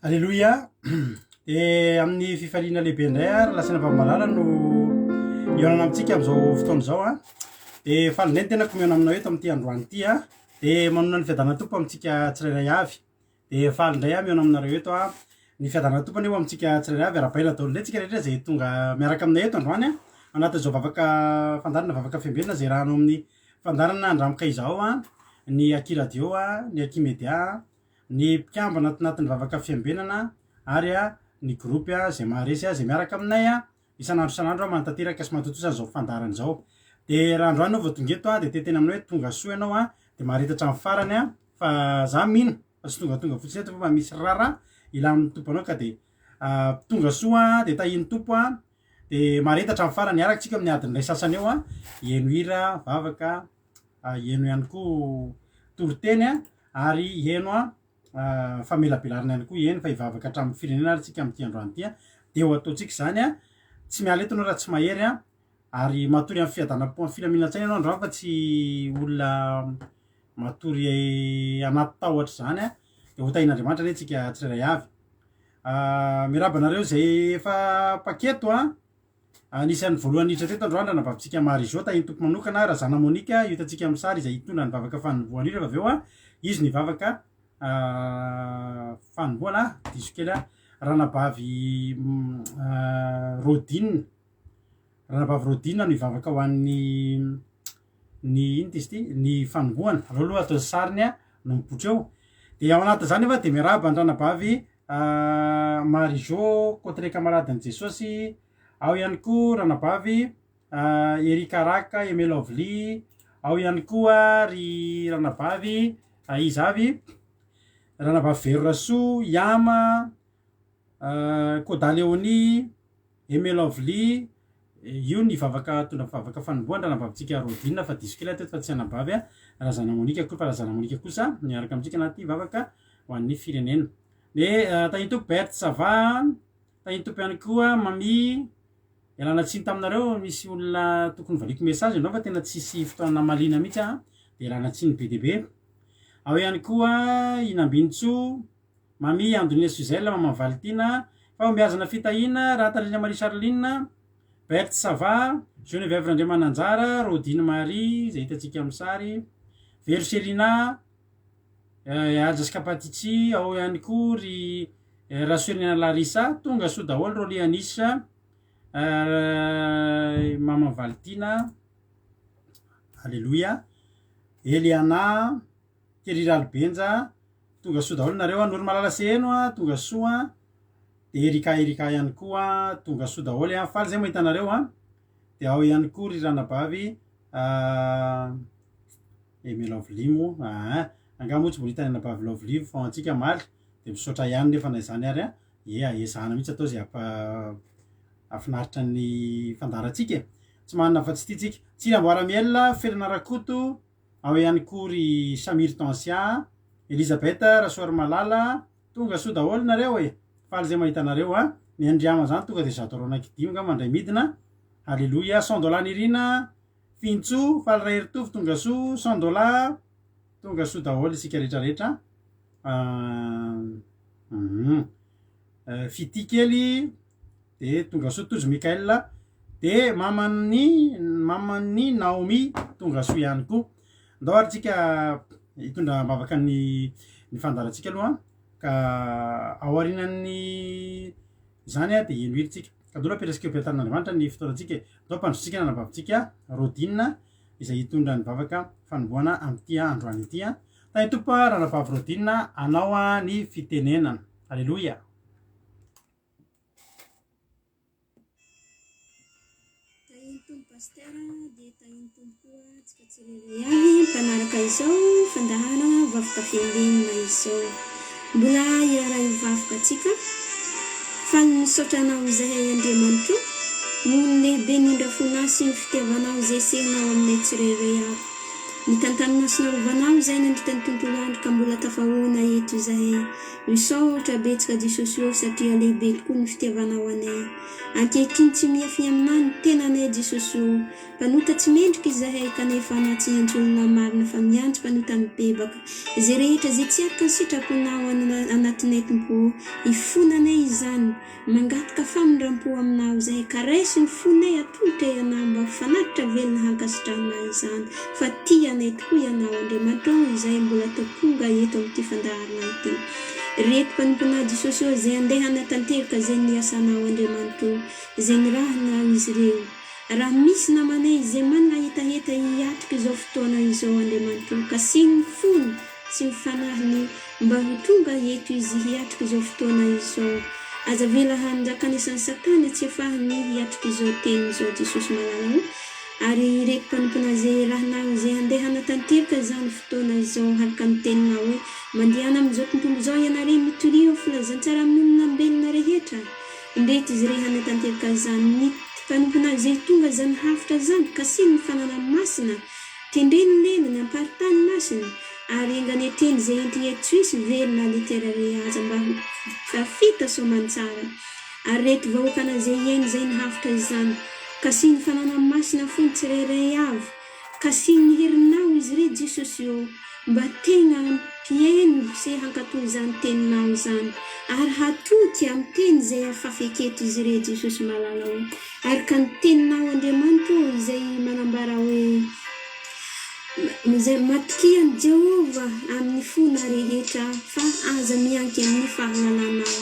Alléluia. Et amin'ny fifaliana lehibe indray ary lasina vamalala no ihaonana amintsika amin'izao fotoana izao a. De falindray ny tena komiana aminao eto amin'ity androany ity a. De manona ny fiadanana tompo amintsika tsirairay avy. De falindray a mihaona aminareo eto a. Ny fiadanana tompo eo amintsika tsirairay avy ara-baina daholo antsika rehetra zay tonga miaraka aminay eto androany a. Anatin'izao vavaka fandarana vavaka fiambinana zay rahano amin'ny fandarana andramoka izao a. Ny akiradio a, ny akimedia, ny mpikambana anatin'ny vavaka fiambenana ary a ny gropy a zay maharesy a zay miaraka aminay a isanandro mantanteraka sy matotosa zao fandarana zao. De raha androany vao tonga eto a de tetena aminao hoe tonga soa ianao a de maharitatra amin'ny farany a fa za mino fa tsy tonga fotsiny eto fa misy rara ilamin'ny tompo anao ka de tonga soa de tahiny tompo a de maharitatra amin'ny farany araka tsika amin'ny adin'ilay sasany eo a ieno hira vavaka ieno ihany koa toroteny a ary ieno a famelabelarina ihany koa eny fa hivavaka hatramin'ny firenena ary tsika amin'ity androany ity a de ho ataontsika zany a tsy miala eto anao raha tsy mahery a ary matory amin'ny fiadanam-po amin'ny filaminana-tsaina ianao androany fa tsy olona matory anaty tahotra zany a de ho tahin'Andriamanitra anie tsika tsirairay avy. Miraba anareo zay efa paketo a anisan'ny voalohany hiditra teto androany raha navavitsika Marizô tahiny tompo manokana raha zana Monika io hitantsika amin'ny sary izay hitondra ny vavaka fanombohana io rehefa avy eo a izy ny vavaka fanombohana diso kely a ranabavy Rodine ranabavy Rodine no hivavaka ho an'ny ino ty izy ty ny fanombohana aloha atao sariny a no mipoitra eo de ao anatin'izany efa de miaraba ny ranabavy Marizô côté kamaradin'i Jesosy. Ao ihany koa ranabavy Erika Raka Emelovely. Ao ihany koa ry ranabavy izy avy ranabavy Verorasoa Yama Koda Leoni Emelovely. Io ny vavaka tondra vavaka fanombohana ranabavitsika Rodine fa diso kely teto fa tsy anabavy a raha zana Monika koa fa raha zana Monika kosa miaraka amintsika anaty vavaka ho an'ny firenena. De tahiny tompo Berthe Sava tahiny tompo ihany koa Mami ialana tsiny taminareo misy olona tokony valiko message anao fa tena tsisy fotoana malina mihitsy a de ialana tsiny be deabe. Ao ihany koa Inambintso Mami Andonina Suzelle Mama Valtina fahombiazana fitahina Ratalina Marie Charline Berthe Sava Geneviève Andriamananjara Rodine Marie zay hitantsika amin'ny sary Verserina Ajaska Patitsy. Ao ihany koa ry Rasoelina Larissa tonga soa daholo rô Lianisa Mama Valtina Alléluia. Eliana Kerira Albenja tonga soa daholo nareo a Nory Malala Seheno a tonga soa de Erika ihany koa tonga soa daholo a faly zay mahita anareo a. De ao ihany koa ry ranabavy Emelovely mo angamba ohatsy mbola hitany ranabavy Lovely fa antsika maly de misaotra ihany nefa na izany ary a ezahana mihitsy atao zay afinaritra ny fandarantsika tsy manana fa tsy tiatsika Tsiramboara Miel Felina Rakoto. Ao ihany koa ry Samir Tansia Elisabeth Rasoary Malala tonga soa daholo nareo faly zay mahita anareo a ny andriama zany tonga de zato roa anaky dimy nga mandray midina. Alléluia. Sandola Nirina Fintso faly ray eritovy tonga soa Sandola tonga soa daholo isika rehetrarehetra. Fity kely de tonga soa Tojo Mikael de mamany Naomi tonga soa ihany koa. Andao ary tsika hitondra bavaka ny fandarantsika aloha ka aorinan'ny zany a de ino hely tsika ka dolo apetrasika eo am-pitan'Andriamanitra ny fotoanantsika. Andao ampandrotsika nanabavitsika Rodine izay hitondra ny vavaka fanombohana amin'ity androany ity a. Tahiny tompo ranabavy Rodine anao a ny fitenenana. Alléluia. Tahiny tompo paster de tahiny tompo koa tsika tsirairay avy mpanaraka izao fandahana vavaka fiambenana izao mbola iaraha ivavaka atsika fa misaotranao izay Andriamanitra noho ny lehibe ny indra fonasy ny fitiavanao izay sehinao aminay tsirairay avy ny tantanina sinarovanao zay nandritany tontolo andro ka mbola tafahoana eto zahay misaotra betsaka Jesosy io satria lehibe tokoa ny fitiavanao anay ankehitriny tsy miafiny aminao ny tenanay Jesosy io mpanota tsy mendrika izy zahay kanefa na tsy antsolona marina fa miantso mpanota mibebaka izay rehetra zay tsy araka ny sitraponao anatinay tompo ifonanay izany mangataka famindram-po aminao zahay karesy ny fonay atolotra ianao mba fanatitra velona hankasitrahanay izany fa tianay tokoa ianao Andriamanitra izay mbola toponga eto amin'ity fandaharana ity reto mpanomponao Jesosy io zay andeha hanatanteraka zay ny asanao Andriamanitra zay ny rahanao izy ireo raha misy namanay izay manahitaheta hiatrika izao fotoana izao Andriamanitra ka sy ny fony sy ny fanahiny mba ho tonga eto izy hiatrika izao fotoana izao aza vela hanjakany isan'ny satana tsy afahany hiatrika izao teny izao Jesosy malala ary reto mpanomponao zay rahanao zay andeha hanatanteraka zany fotoana izao haraka ny teninao hoe mandehana amin'izao tontolo izao ianare mitorio filazantsara amin'ny olonambelona rehetra indreto izy re hanatanteraka zany ny mpanomponao zay tonga zany hafitra zany ka sy ny fanana masina tendreny lenany amparitany masina ary enganeteny zay entinetsuisy velona literare aza mba fafita somantsara ary reto vahoakana zay eny zay ny hafitra zany ka sy ny fanana masina fony tsirairay avy ka sy ny herinao izy re Jesosy io mba tegna mpieno sy hankatony zany teninao zany ary hatoky amin'ny teny zay afafeketo izy re Jesosy malala io ary ka ny teninao Andriamanitra izay manambara hoe izay matokiany Jehova amin'ny fona rehetra fa aza mianky amin'ny fahalalànao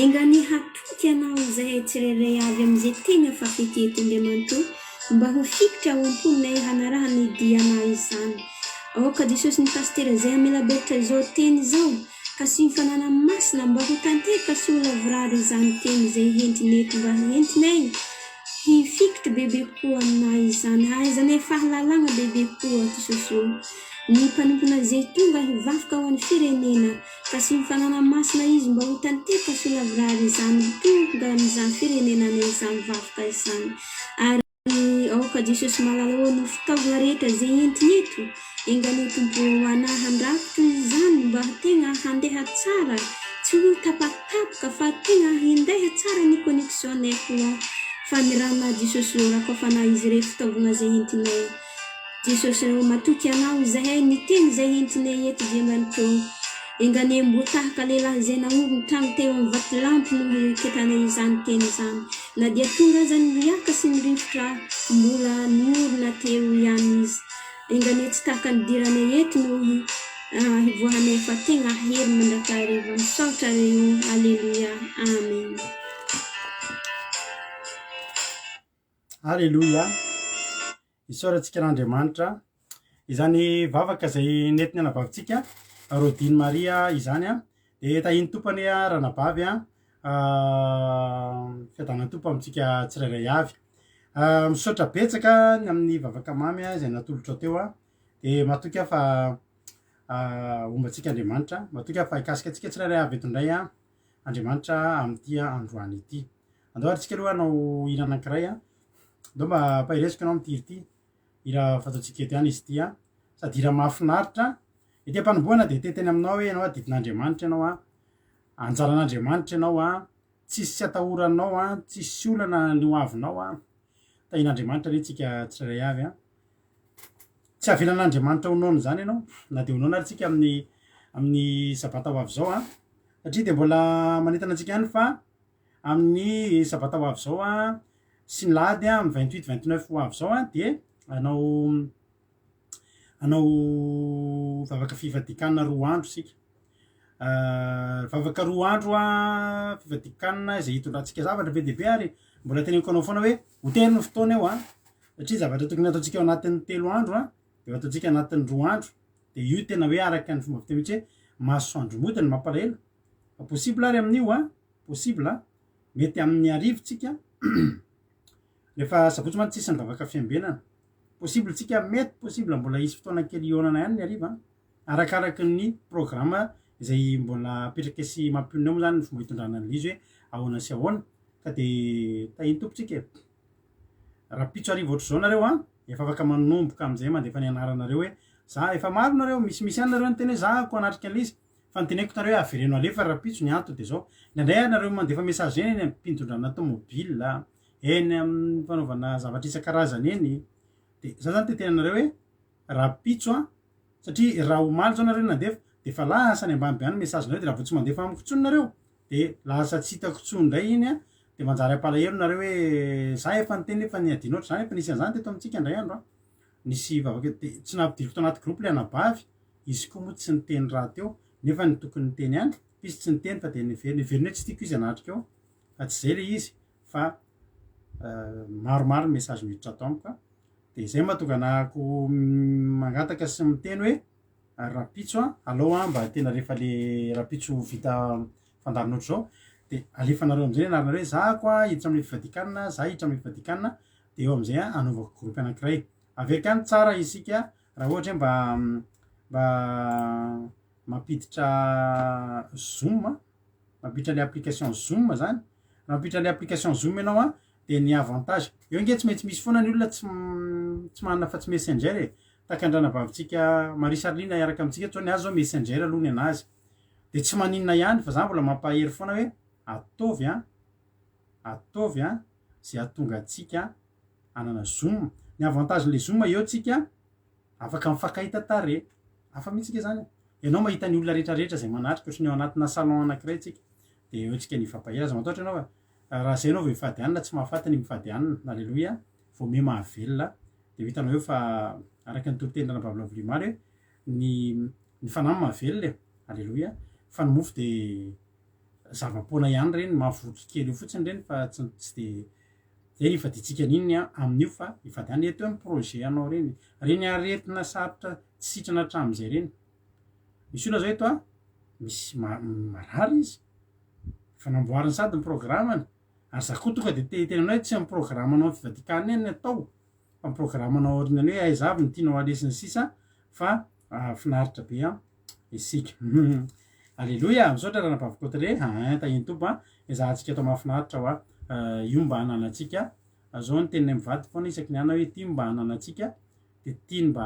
engany hatoky anao izay tsirairay avy amin'izay teny afafeketo Andriamanitra mba ho fikitra ao am-ponay hanarahany dianao izany aoka Jesosy ny pastera zay amelabelatra izao teny izao ka sy mifanana masina mba ho tanteraka sy ho lavorary izany teny izay hentinety mba hentinay hifikitra bebe koa aminao izany hahaizanay fahalalàna bebe koa Jesosy io ny mpanompona zay tonga hivafoka ho an'ny firenena ka sy mifanana masina izy mba ho tanteraka sy ho lavorary izany tonga amin'izany firenenana izany vafoka izany ary aoka Jesosy malala ny fitaovana rehetra zay entinyeto engany tompo anahan-drakitra izany mba tegna handeha tsara tsy ho tapatapoka fa tegna handeha tsara ny connexionnay koa fa ny rahana Jesosy raha koa fa na izy re fitaovana zay entinay Jesosy matoky anao zahay ny teny zay entinay eto Andriamanitra engany mbo tahaka lehilahy zay naomby trano teo amin'ny vatolampy no ketanay izany teny izany na dia tonga zany riaka sy ny rivotra mbola niorina teo ihany izy engany tsy tahaka ny diranay eto no hivoahanay fa tegna hery mandrakariva misaotra reo alleluia amen Alleluia isaorantsika n'Andriamanitra izany vavaka zay netiny anabavitsika Rodine Maria izany de tahiny tompany ranabavy fiadanany tompo amintsika tsirairay avy misaotra betsaka ny amin'ny vavaka mamy zay natolotra teo de matoky fa ombatsika Andriamanitra matoky fa hikasika atsika tsirairay avy eto indray Andriamanitra amin'ity androany ity andao atsika aloha anao hira anankiray andao mba pahiresiko anao am'ty ity hira fataotsika eto ihany izy ity sady hira mahafinaritra ity ampanomboana de teteny aminao hoe ianao didin'Andriamanitra ianao anjaran'Andriamanitra ianao tsisy tsy atahoranao tsisy olana ny hoavinao tahin'Andriamanitra re tsika tsirairay avy tsy avelan'Andriamanitra honono zany ianao na de honono ary tsika amin'ny sabata ho avy zao satria de mbola manentana antsika ihany fa amin'ny sabata ho avy zao sy ny lahady amin'ny 28-29 ho avy zao de anao vavaka fivadikanina 2 andro sika vavaka 2 andro fivadikanina zay hitondrantsika zavatra be dehibe ary mbola teneniko anao foana hoe hotely ny fotoana eo satria zavatra tokony ataontsika eo anatin'ny 3 andro de ataontsika anatin'ny 2 andro de io tena hoe araka ny fomba fiteny hoe masoandro modiny mampalahelo possible ary amin'io possible mety amin'ny arivotsika rehefa sabotsy man tsisy ny vavaka fiambenana possible tsika mety possible mbola isy fotoana kely ionana ihany ny ariva arakaraky ny programme izay mbola apetraka sy mampionona eo zany ny fomba hitondrana ny izy hoe ahoana sy ahoana ka de tahiny tompotsika raha pitso arivo ohatry zao nareo efa afaka manomboka amin'izay mandefa ny anaranareo hoe za efa maro nareo misimisy any nareo nyteny hoe za ko anatrika an'izy fa nyteneko tareo hoe avereno alefa rapitso ny anto de zao nandray nareo mandefa message eny eny ampindondrana tomobile eny amin'ny fanaovana zavatra isan-karazany eny de za zany tetena nareo hoe rapitso a satria raha omaly zao nareo nandefa de fa lasa ny ambany be any message nareo de raha vo tsy mandefa amiko tsony nareo de lasa tsy hitako tsony ndray iny a de manjary apalahelo nareo hoe za efa nyteny efa niadino oatra zany efa nisy an'izany teto amintsika indray andro a nisy vavaka de tsy napidiriko tao anaty groupe le anabavy izy koa moa tsy niteny raha teo nefa ny tokony niteny any izy tsy niteny fa de neveriny hoe tsy tiako izy anatrika eo fa tsy zay le izy fa maromaro message miditra atao amiko de zay mahatonga anahako mangataka sy miteny hoe rapitso a alao mba tena rehefa le rapitso vita fandarin'oatra zao de alefanareo am'zay anaranareo hoe za koa hiditra amin'ny fivadikanina za hiditra amin'ny fivadikanina de eo am'zay anaovako groupe anankiray aveka any tsara isika raha ohatra hoe mba mampiditra zoom mampiditra le application zoom zany raha mampiditra le application zoom ianao a de ny avantage eo nge tsy maintsy misy foana ny olona tsy manana fa tsy messenger takandrana vavitsika Marie Charline iaraka amitsika tsao ny azy zao messenger aloha ny anazy de tsy maninona ihany fa za mbola mampahery foana hoe ataovy zay ahatonga atsika anana zoom ny avantage le zoom eo tsika afaka mifakahita tare afa mihitsika zany ianao mahita ny olona rehetrarehetra zay manatrika ohatrany eo anatina salon anankiray tsika de eo tsika ny fampahira za mataotra anao raha zay anao vehifady anina tsy mahafatany mifady anina alleloia vao me mahavelona de vitanao eo fa araka ny tolotendrina babilavilimaly hoe ny fanamy mahavelona alleloia fa ny mofo de zavapoana ihany reny mahavoky kely io fotsiny reny fa tsy de zay ifaditsika n'inny amin'io fa ifady any eto amin'ny projet anao reny aretina sarotra tsy sitrana hatram'izay reny misy olona zao eto misy marary izy fanamboariny sady ny programany ary za koa tonga de tenanao hoe tsy amin'ny programanao fivadikana eny atao fa programanao orinany hoe aiza avy ny tianao alesiny sisa fa finaritra be isika alleloia misaotra raha nabavikoatra le tahiny tompo ezahantsika atao mahafinaritra wa io mba hananatsika zao ny tenina mivady foana isaky ny ana hoe ty mba hananatsika de tiany mba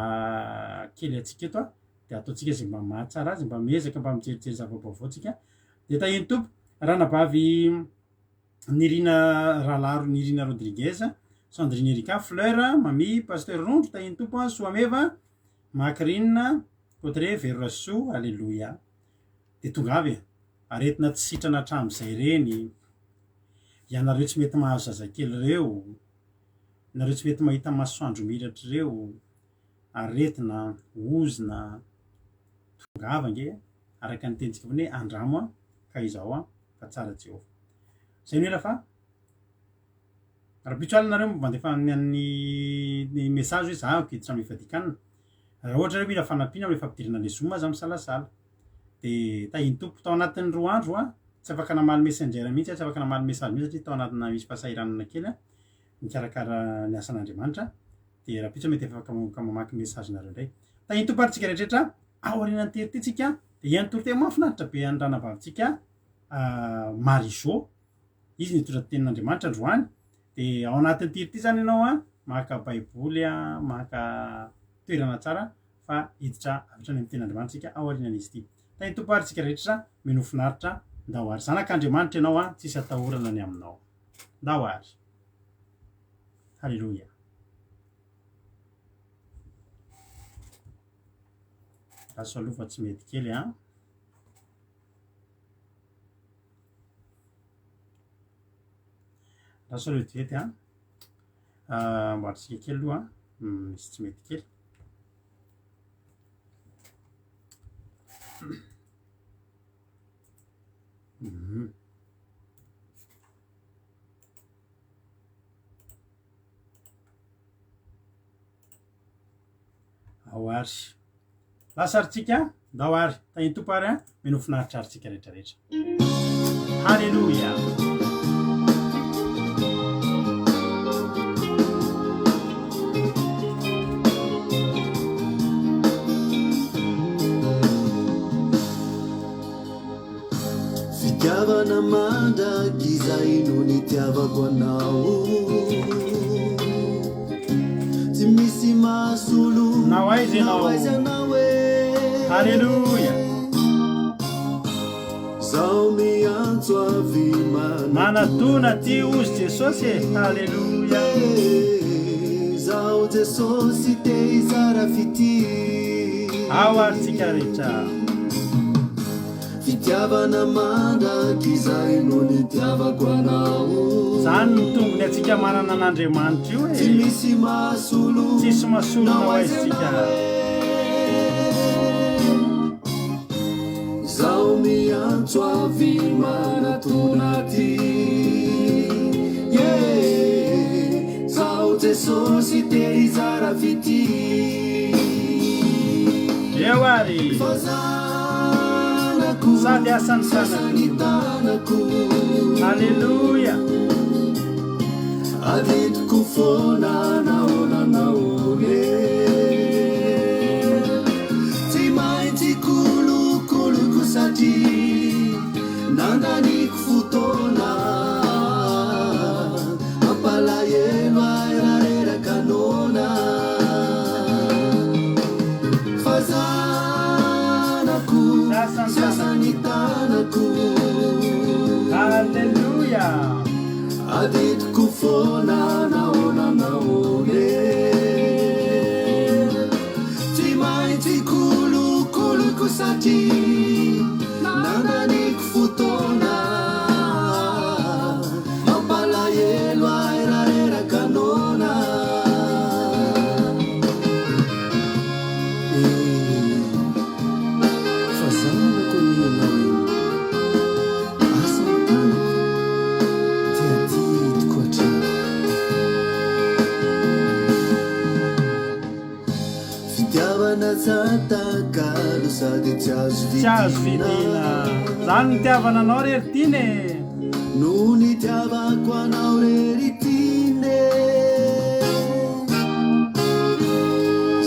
kely atsika eto de ataotsika zay mba mahatsara azy mba miezaka mba mijerijery zavabaovaotsika de tahiny tompo raha nabavy nirina rahalaro nirina Rodriguez Sandrine Erika Fleur mami pasteur Rondro tahiny tompo Soameva Macrine Cotre Verrasso alleluia de tonga avy aretina tsy sitrana hatram'izay reny ianareo tsy mety mahazo zazakely reo nareo tsy mety mahita masoandro miratra reo aretina ozina tonga avy ange araka ny tenitsika vony hoe andramo ka izao fa tsara Jehova zay ny ela fa rapitso alinareo mandefa ny message hoe za kiditra amin'ny fadikanina raha ohatra hoe mila fanampiana amle fampidirana le zoom za misalasala de tahiny tompo tao anatin'ny roa andro tsy afaka namaly messenger mihitsy tsy afaka namaly message mihitsy satria tao anatina misy fahasahiranana kely mikarakara ny asan'Andriamanitra de rapitso mety afaka mamaky message nareo ndray tahiny tompo ary tsika rehetrarehetra ao aorianany tery ty tsika de iany toro mahafinaritra be andranavavitsika Marijo izy nitondra tenin'Andriamanitra androany de ao anatin'ny tiry ty zany ianao maka baiboly maka toerana tsara fa hiditra avitra ny amin'ny tenin'Andriamanitra tsika ao aorianan'izy ty tahiny tompo ary tsika rehetra mino finaritra ndao ary zanak'Andriamanitra ianao tsisy atahorana ny aminao ndao ary halleluia aso alofa tsy mety kely aso aloha vetivety mboatritsika kely aloha misy tsy mety kely ao ary lasa arytsika ndao ary tahiny tompo ary mino finaritra arytsika rehetrarehetra halleluia fitiavana mandraky izay no nitiavako anao tsy misy masolo nao aiza ianao halleluia zao miantso avy manatona ty ozy jesosy e halleluia zao jesosy te izara fity ao arytsika rehetra fitiavana mandraky zay no nitiavako anao zany mitombony atsika manana an'Andriamanitra io tsy e misy masolo tsisy masolo nao aizitsika zao miantso avy manatona ty zao jesosy te izara fity eo ary sady asany sanany tanako halleluia aditiko fona naonanaone tsy maintsy kolokoloko satria nandaniko fotona mampalahelo aerareraka nona fazanako sasany tanako halleluia aditiko fona naonanaone tsy maintsy kolokoloko satria nandaniko fotona mampalahelo aerareraka nona fazanako nianao asany tanako tiaditiko hatrany fitiavana zatakalo sady tsy azo tsy azo vidina zany nitiavana anao reritine no nitiavako anao reritine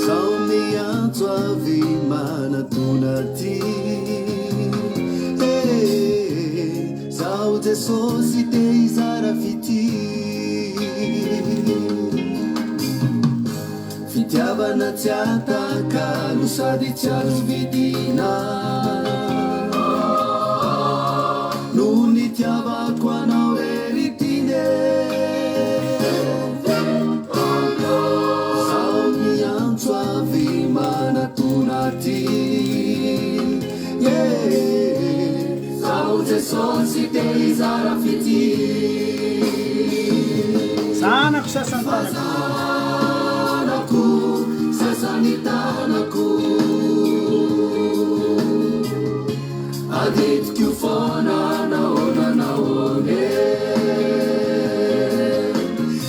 sao miantso avy manatona ty zao jesosy te izara fity fitiavana tsy atakalo sady tsy azo vidina no nitiavako anao reritine sao miantso avy manatona ty zao jesosy te izara fity zanako sasany tanako tanako sasany tanako aditiko fona naonanaone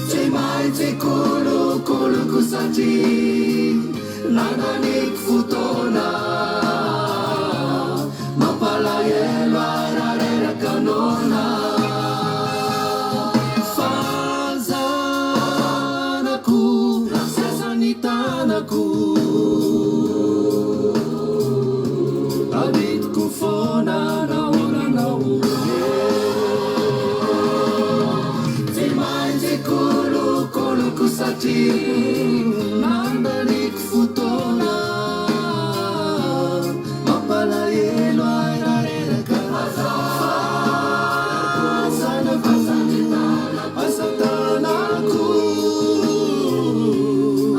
tsy maintsy kolokoloko satria nandaniko fotona mampalahelo aerareraka nona fazanako sasany tanako aditiko fona naonanaone tsy maintsy kolokoloko satria nandaniko fotona mampalahelo aerareraka fazanako asatanako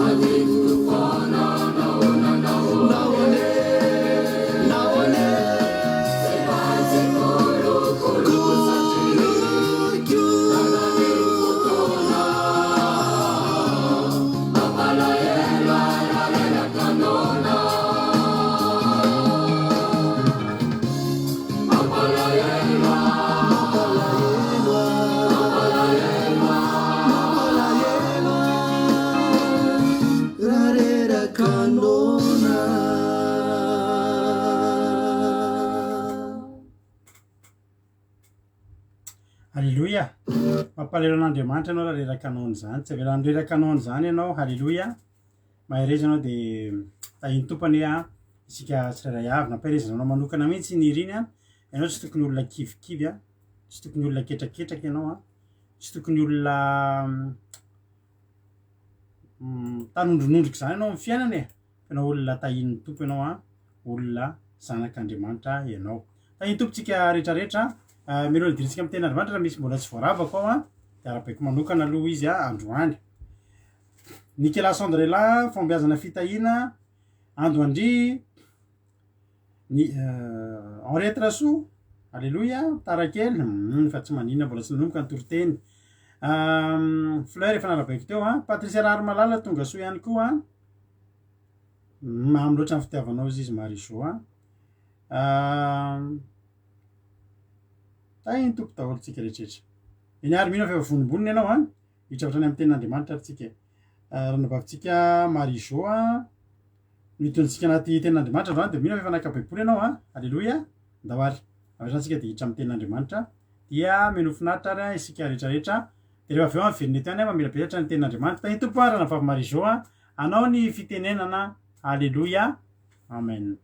aditiko fona naone tsy maintsy kolokoloko satria nandaniko fotona mampalahelo aerareraka nona rareraka nona halleluia mampalahelo an'Andriamanitra ianao raha reraka anao an'izany tsy avela nireraka anao an'izany ianao halleluia mahay reza anao dia tahiny tompany a isika tsirairay avy nampiarezana anao manokana mihitsy niriny a ianao tsy tokony olona kivikivy a tsy tokony olona ketraketraka ianao a tsy tokony olona tanondronondriky zany ianao amin'ny fiainana e fanao olona tahin'ny tompo ianao a olona zanak'Andriamanitra ianao tahiny tompontsika rehetrarehetra milo idirintsika amin'ny ten'Andriamanitra raha misy mbola tsy voaravako ao a de arabaiko manokana aloha izy a androany Nicolas Sandrela fombiazana fitahina Andoandry Henri Trasoa alléluia tarakely fa tsy manina mbola tsy nanomboka ny toriteny Fleur efa narabaiko teo a Patricia Rarimalala tonga soa ihany koa mamy loatra ny fitiavanao izy Mariso a tahiny tompo daholo tsika rehetrarehetra eny ary mino fa efa vonimboniny ianao a hitravatrany amin'ny tenin'Andriamanitra ary tsika ranabavitsika Mariso a mitontsika anaty tenin'Andriamanitra androany de mino fa efa nakabaibony ianao a alléluia ndawary avetransika de hitra amin'ny tenin'Andriamanitra dia mino finaritra ary isika rehetrarehetra de rehefa avy eo amin'ny veninety any mamela pesatra ny tenin'Andriamanitra tahiny tompo a ranavavy Mariso a anao ny fitenenana alléluia amen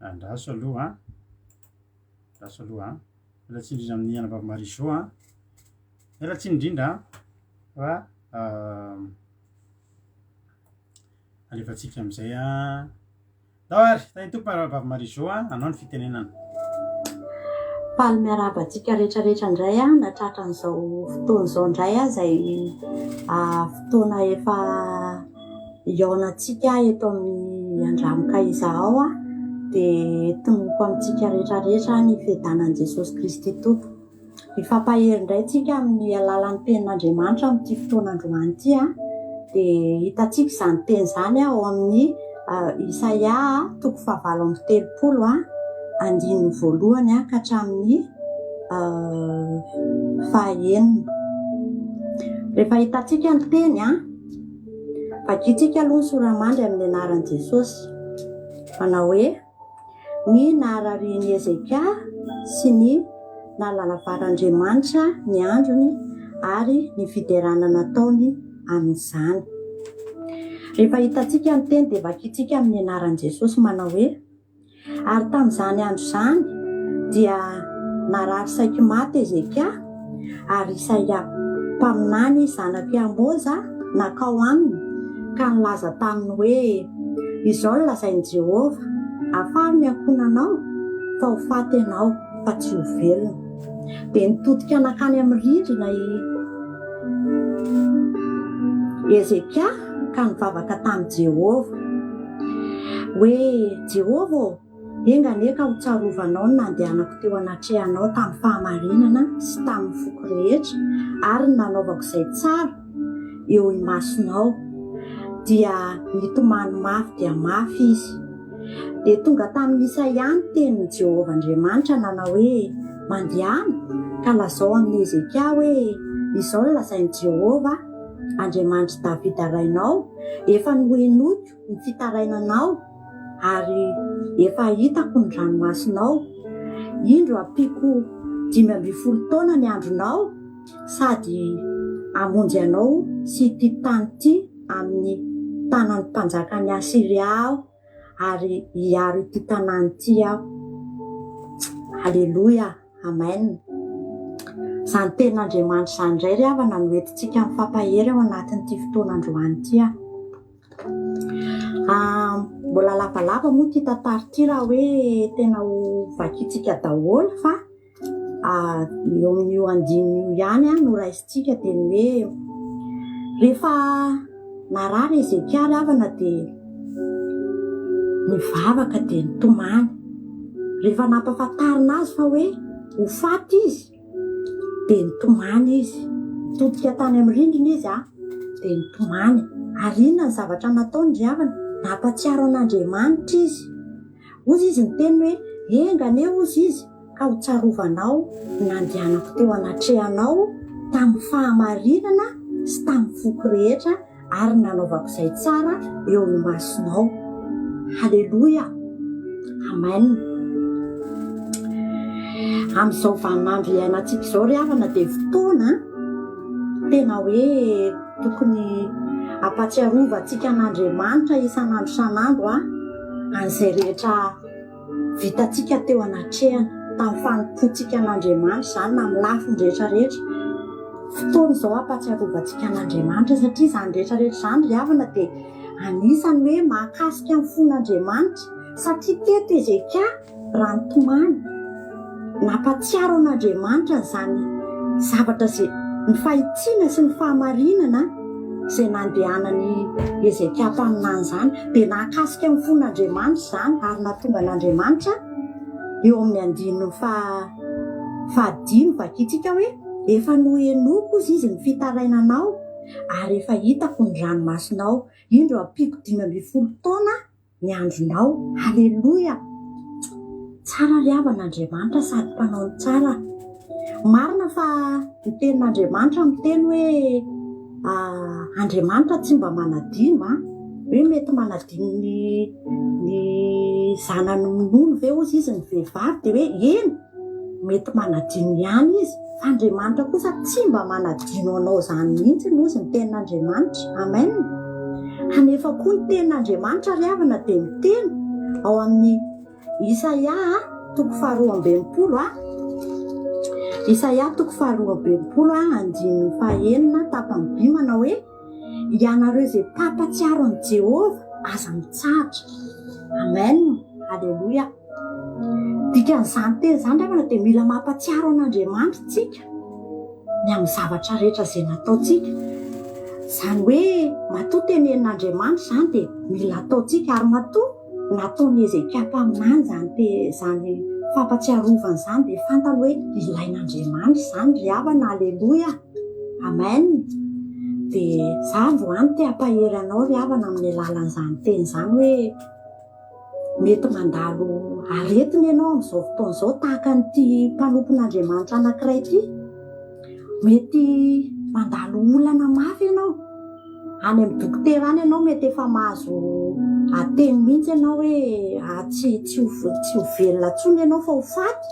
andraso aloha elatsy indrindra amin'ny anavavy Mariso a elatsy indrindra fa alefatsika am'izay a dawary tahiny tompo anavavy Mariso a anao ny fitenenana Paly miarabantsika rehetrarehetra indray a natratra an'izao fotoana izao indray a zay fotoana efa iaonantsika eto amin'ny Andramoka izao a de tomboko amintsika rehetrarehetra ny fiadanan'i Jesosy Kristy tompo mifampahery indray tsika amin'ny alalan'ny tenin'Andriamanitra amin'ity fotoana androany ity a de hitantsika izany teny zany ao amin'ny Isaia 9:30 a andininy voalohany a ka hatramin'ny 9 rehefa hitantsika ny teny a vakitsika aloha ny soramandry amin'ny anaran'i Jesosy manao hoe ny nahararian'i Ezekia sy ny nalavar'Andriamanitra ny androny ary ny fiderana nataony amin'izany rehefa hitantsika ny teny de vakitsika amin'ny anaran'i Jesosy manao hoe ary tamin'izany andro zany dia narary saiky maty Ezekia ary Isaia mpaminany zanaky Amoza nakao aminy ka nilaza taminy hoe izao no lazain'i Jehova afary miankonanao fa ho faty ianao fa tsy ho velona de nitodika nakany amin'ny rindrina Ezekia ka nivavaka tamin'i Jehova hoe Jehova engane ka ho tsarovanao ny nandehanako teo anatrehanao tamin'ny fahamarinana sy tamin'ny foko rehetra ary nanaovako izay tsara eo imasonao dia nitomany mafy dia mafy izy de tonga tamin'ny Isaia ny tenin'i Jehova Andriamanitra nanao hoe mandehana ka lazao amin'ny Ezekia hoe izao no lazain'i Jehova Andriamanitra Davida rainao efa nohenoko ny fitarainanao ary efa hitako ny ranomasonao indro ampiko 15 taona ny andronao sady amonjy anao sy ity tany ity amin'ny tanan'ny mpanjakan'ny Asiria aho ary hiaro ity tanàny ity aho halleluia amen zany tenin'Andriamanitra zany indray ry havana no entintsika mifampahery ao anatin'ity fotoana androany ity mbola lavalava moa ty tantara ty raha hoe tena ho vakitsika daholo fa eo amin'io andin'io ihany no raisitsika teny hoe rehefa narary Ezekia ry havana de nivavaka de nitomany rehefa nampafantarina azy fa hoe ho faty izy de nitomany izy todika tany amin'ny rindrina izy de nitomany ary inona ny zavatra nataony ry havana nampatsiaro an'Andriamanitra izy ozy izy ny teny hoe engane ozy izy ka ho tsarovanao nandehanako teo anatrehanao tamin'ny fahamarinana sy tamin'ny foko rehetra ary nanaovako izay tsara eo imasonao halleluia amen amin'izao vaninandro iainantsika izao ry havana de fotoana tena hoe tokony ampatsiarovantsika an'Andriamanitra isan'andro san'andro an'izay rehetra vitantsika teo anatrehana tamin'ny fanompoantsika an'Andriamanitra zany na amin'ny lafiny rehetrarehetra fotoana izao ampatsiarovantsika an'Andriamanitra satria izany rehetrarehetra izany ry havana dia anisany hoe mahakasika amin'ny fon'Andriamanitra satria teto Ezekia raha nitomany nampatsiaro an'Andriamanitra izany zavatra izay ny fahitsiana sy ny fahamarinana izay nandehanany Ezekia tamin'any izany dia nahakasika amin'ny fon'Andriamanitra izany ary nahatonga an'Andriamanitra eo amin'ny andininy fahadimy vakitsika hoe efa nohenoko izy ny fitarainanao ary efa hitako ny ranomasinao indro ampiko 5 taona ny andronao. Haleloia! Tsara ry havan'Andriamanitra sady mpanao ny tsara. Marina fa ny tenin'Andriamanitra miteny hoe Andriamanitra tsy mba manadino hoe mety manadino ny zanany monono ve ozy izy ny vehivavy dia hoe eny mety manadino ihany izy fa Andriamanitra kosa tsy mba manadino anao izany mihitsy nozy ny tenin'Andriamanitra. Amen. Kanefa koa ny tenin'Andriamanitra ry havana dia miteny ao amin'ny Isaia 2:20 Isaia 2:20 andininy fahaenina tapany B manao hoe ianareo izay mpampatsiaro an'i Jehova aza mitsahatra. Amen. Haleloia. Dikan'izany teny izany ry havana dia mila mampatsiaro an'Andriamanitra tsika ny amin'ny zavatra rehetra izay nataontsika. Izany hoe matoa tenenin'Andriamanitra izany dia mila ataontsika ary matoa nataony Ezekia tamin'any izany fampatsiarovana izany dia fantany hoe ilain'Andriamanitra izany ry havana. Haleloia. Amen. Dia za androany te hampahery anao ry havana amin'ny alalan'izany teny izany hoe mety mandalo aretina ianao amin'izao fotoana izao tahaka n'ity mpanompon'Andriamanitra anankiray ity. Mety mandalo olana mafy ianao any amin'ny dokotera any ianao mety efa mahazo ateny mihitsy ianao hoe tsy ho velona intsony ianao fa ho faty.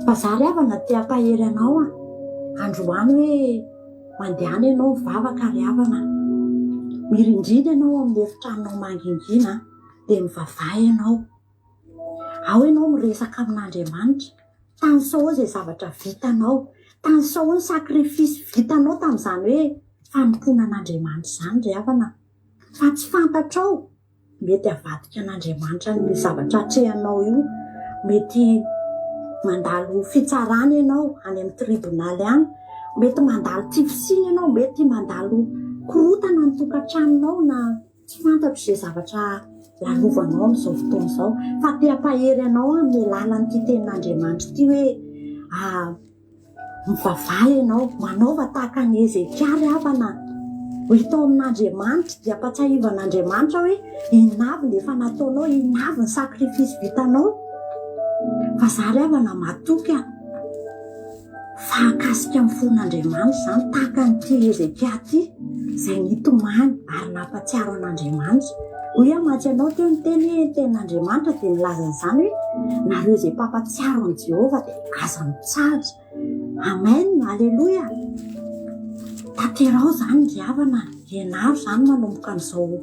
Fa za ry havana te hampahery anao androany hoe mandehana ianao mivavaka ry havana, mirindrina ianao amin'ny efitranao mangingina dia mivavaha ianao ao ianao miresaka amin'Andriamanitra tanisao izay zavatra vitanao, tanisao ny sakrifisy vitanao tamin'izany hoe fanompoana an'Andriamanitra izany ry havana. Fa tsy fantatrao mety havadika an'Andriamanitra ny zavatra atrehanao io, mety mandalo fitsarana ianao any amin'ny tribonaly any, mety mandalo tifisiny ianao, mety mandalo korotana ny tokantranonao na tsy fantatro izay zavatra lalovanao amin'izao fotoana izao. Fa te hampahery anao amin'ny alalan'ity tenin'Andriamanitra ity hoe mivavaha ianao, manaova tahaka ny Ezekia ry havana. Hitao amin'Andriamanitra dia ampatsiahivan'Andriamanitra hoe inavy ny efa nataonao, inavy ny sakrifisy vitanao. Fa za ry havana matoky fahakasika amin'ny fon'Andriamanitra izany tahaka n'ity Ezekia ity izay nitomany ary nampatsiaro an'Andriamanitra. Hoy amatsy ianao teo ny tenin'Andriamanitra dia nilaza izany hoe nareo izay mpampatsiaro an'i Jehova dia aza mitsahatra. Amen. Haleloia. Tanterao izany ry havana, ianaro izany manomboka an'izao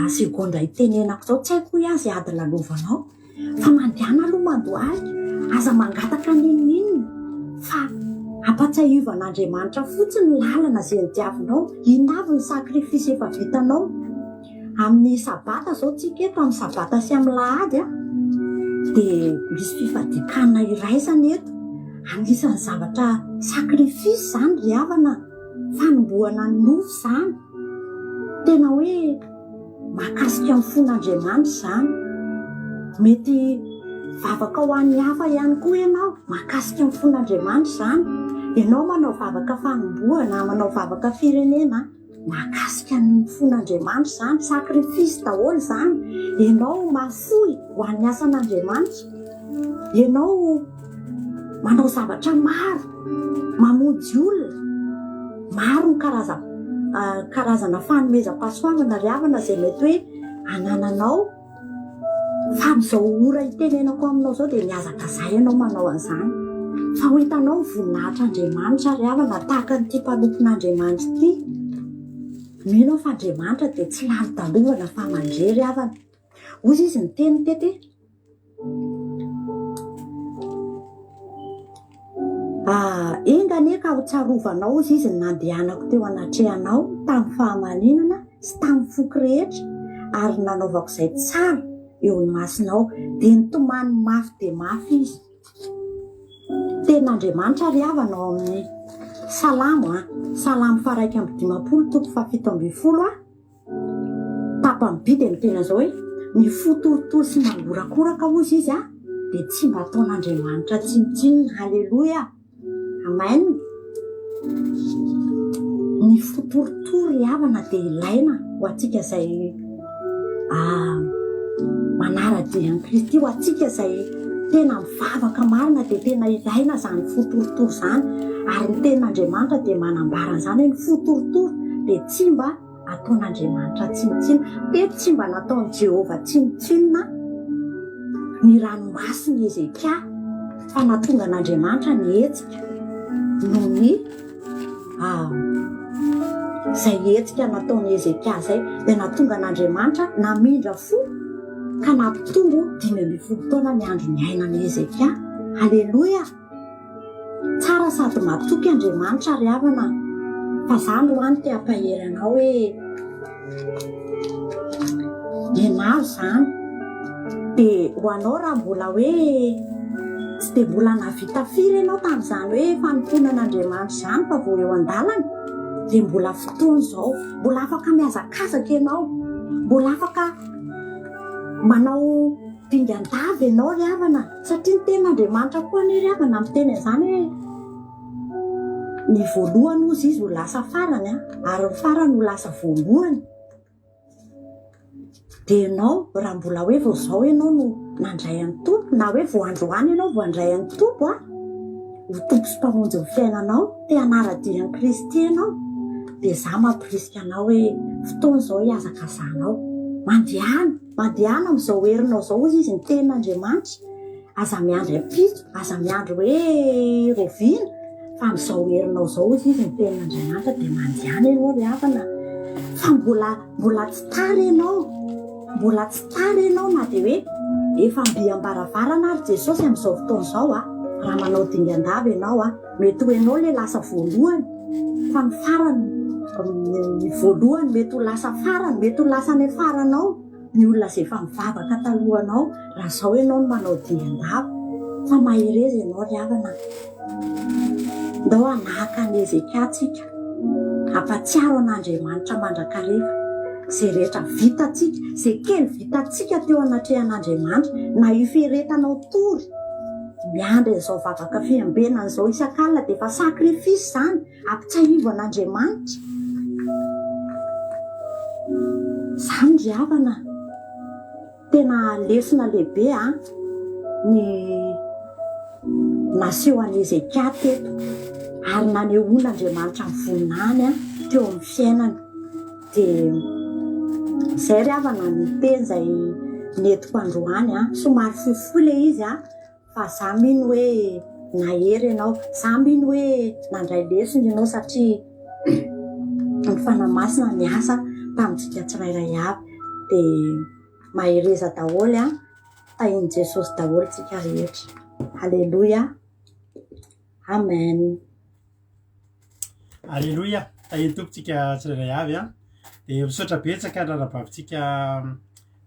segondra itenenako izao, tsy haiko hoe azy ady lalovanao fa mandehana aloha mandoaly aza mangataka ninnininy fa ampatsiahivan'Andriamanitra fotsiny ny lalana izay nitiavinao, inavy ny sakrifisy efa vitanao. Amin'ny sabata izao tsika eto amin'ny sabata sy amin'ny lahady dia misy fifadikana iraisana eto. Anisan'ny zavatra sakrifisy izany ry havana, fanombohana ny nofo izany. Tena hoe mahakasika amin'ny fon'Andriamanitra izany. Mety vavaka ho an'ny hafa ihany koa ianao, mahakasika amin'ny fon'Andriamanitra izany. Ianao manao vavaka fanombohana, manao vavaka firenena, mahakasika ny fon'Andriamanitra izany, sakrifisy daholo izany. Ianao mafoy ho an'ny asan'Andriamanitra, ianao manao zavatra maro, mamonjy olona maro ny karazana fanomezam-pahasoavana ry havana izay mety hoe anananao. Fa amin'izao ora itenenako aminao izao dia miazaka izay ianao manao an'izany. Fa ho hitanao ny voninahitr'Andriamanitra ry havana tahaka n'ity mpanompon'Andriamanitra ity. Mino fa Andriamanitra dia tsy lalo-dalovana fa mandre ry havana. Ozy izy ny teny tety engane ka ho tsarovanao izy izy nandehanako teo anatrehanao tamin'ny fahamaninana sy tamin'ny foky rehetra ary nanaovako izay tsara eo imasinao dia nitomany mafy dia mafy izy. Ten'Andriamanitra ry havanao amin'ny salamo salamo faraika amby 50 toko 7 tapamby dia ny tena zao hoe ny fotorotoro sy mangorakoraka ozy izy dia tsy mba ataon'Andriamanitra tsinotsinona. Halleloia, amen. Ny fotorotoro ry havana dia ilaina ho antsika izay manara-dian'i Kristy, ho antsika izay tena mivavaka marina dia tena ilaina izany fotorotoro izany. Ary ny ten'Andriamanitra dia manambara izany hoe ny fotorotoro dia tsy mba ataon'Andriamanitra tsinotsinona. Dia tsy mba nataon'i Jehovah tsinotsinona ny ranomasiny Ezekia, fa natonga an'Andriamanitra ny hetsika noho ny izay hetsika nataon'i Ezekia izay dia natonga an'Andriamanitra namindra fo ka nampitombo 5 taona ny andro ny ainan'i Ezekia. Halleloia, tsara sady matoky Andriamanitra ry havana. Fa zany hoany te hampahery anao hoe ianao zany dia ho anao raha mbola hoe tsy dia mbola navita firy ianao tamin'izany hoe fanomponan'Andriamanitra izany fa vao eo an-dalana dia mbola fotoana izao, mbola afaka miazakazaka ianao, mbola afaka manao dingan-davy ianao ry havana, satria ny ten'Andriamanitra koa ny ry havana miteny an'izany hoe ny voalohany ozy izy ho lasa farany ary ny farany ho lasa voalohany. Dia ianao raha mbola hoe vao izao ianao no nandray an'ny tompo, na hoe vao androany ianao vao andray an'ny tompo ho tompo sy mpamonjy ny fiainanao, te hanara-dian'i Kristy ianao, dia za mampirisika anao hoe fotoana izao hiazakazanao, mandehana amin'izao herinao izao izy ny ten'Andriamanitra. Aza miandry ampitso, aza miandry hoe roviana, fa amin'izao herinao izao izy ny ten'Andriamanitra dia mandehana ianao ry havana. Fa mbola tsy tara ianao, mbola tsy tara ianao na dia hoe efa mbiam-baravarana ary Jesosy amin'izao fotoana izao raha manao dingan-davy ianao mety ho ianao ilay lasa voalohany, fa ny farany ny voalohany mety ho lasa farany, mety ho lasa ny faranao ny olona izay efa mivavaka talohanao raha izao ianao no manao dingan-davy. Fa mahereza ianao ry havana. Ndao hanahaka ny Ezekia tsika, hampatsiaro an'Andriamanitra mandrakariva izay rehetra vitantsika, izay kely vitantsika teo anatrehan'Andriamanitra, na iferetanao tory miandry izao vavaka fiambenana izao isan-kalina dia efa sakrifisy izany, ampitsahivo an'Andriamanitra. Izany ry havana, tena lesona lehibe ny naseho an'i Ezekia teto ary nanehoan'Andriamanitra ny voninahiny teo amin'ny fiainany. Dia izay ry havana ny teny izay netiko androany somary fohifohy ilay izy fa za mino hoe nahery ianao, za mino hoe nandray lesona ianao satria ny fanamasina ny asa tamintsika tsirairay avy. Dia mahereza daholo tahin'i Jesosy daholo tsika rehetra. Halleluia, amen. Halleluia, tahiny tompontsika tsirairay avy dia misaotra betsaka rarabavintsika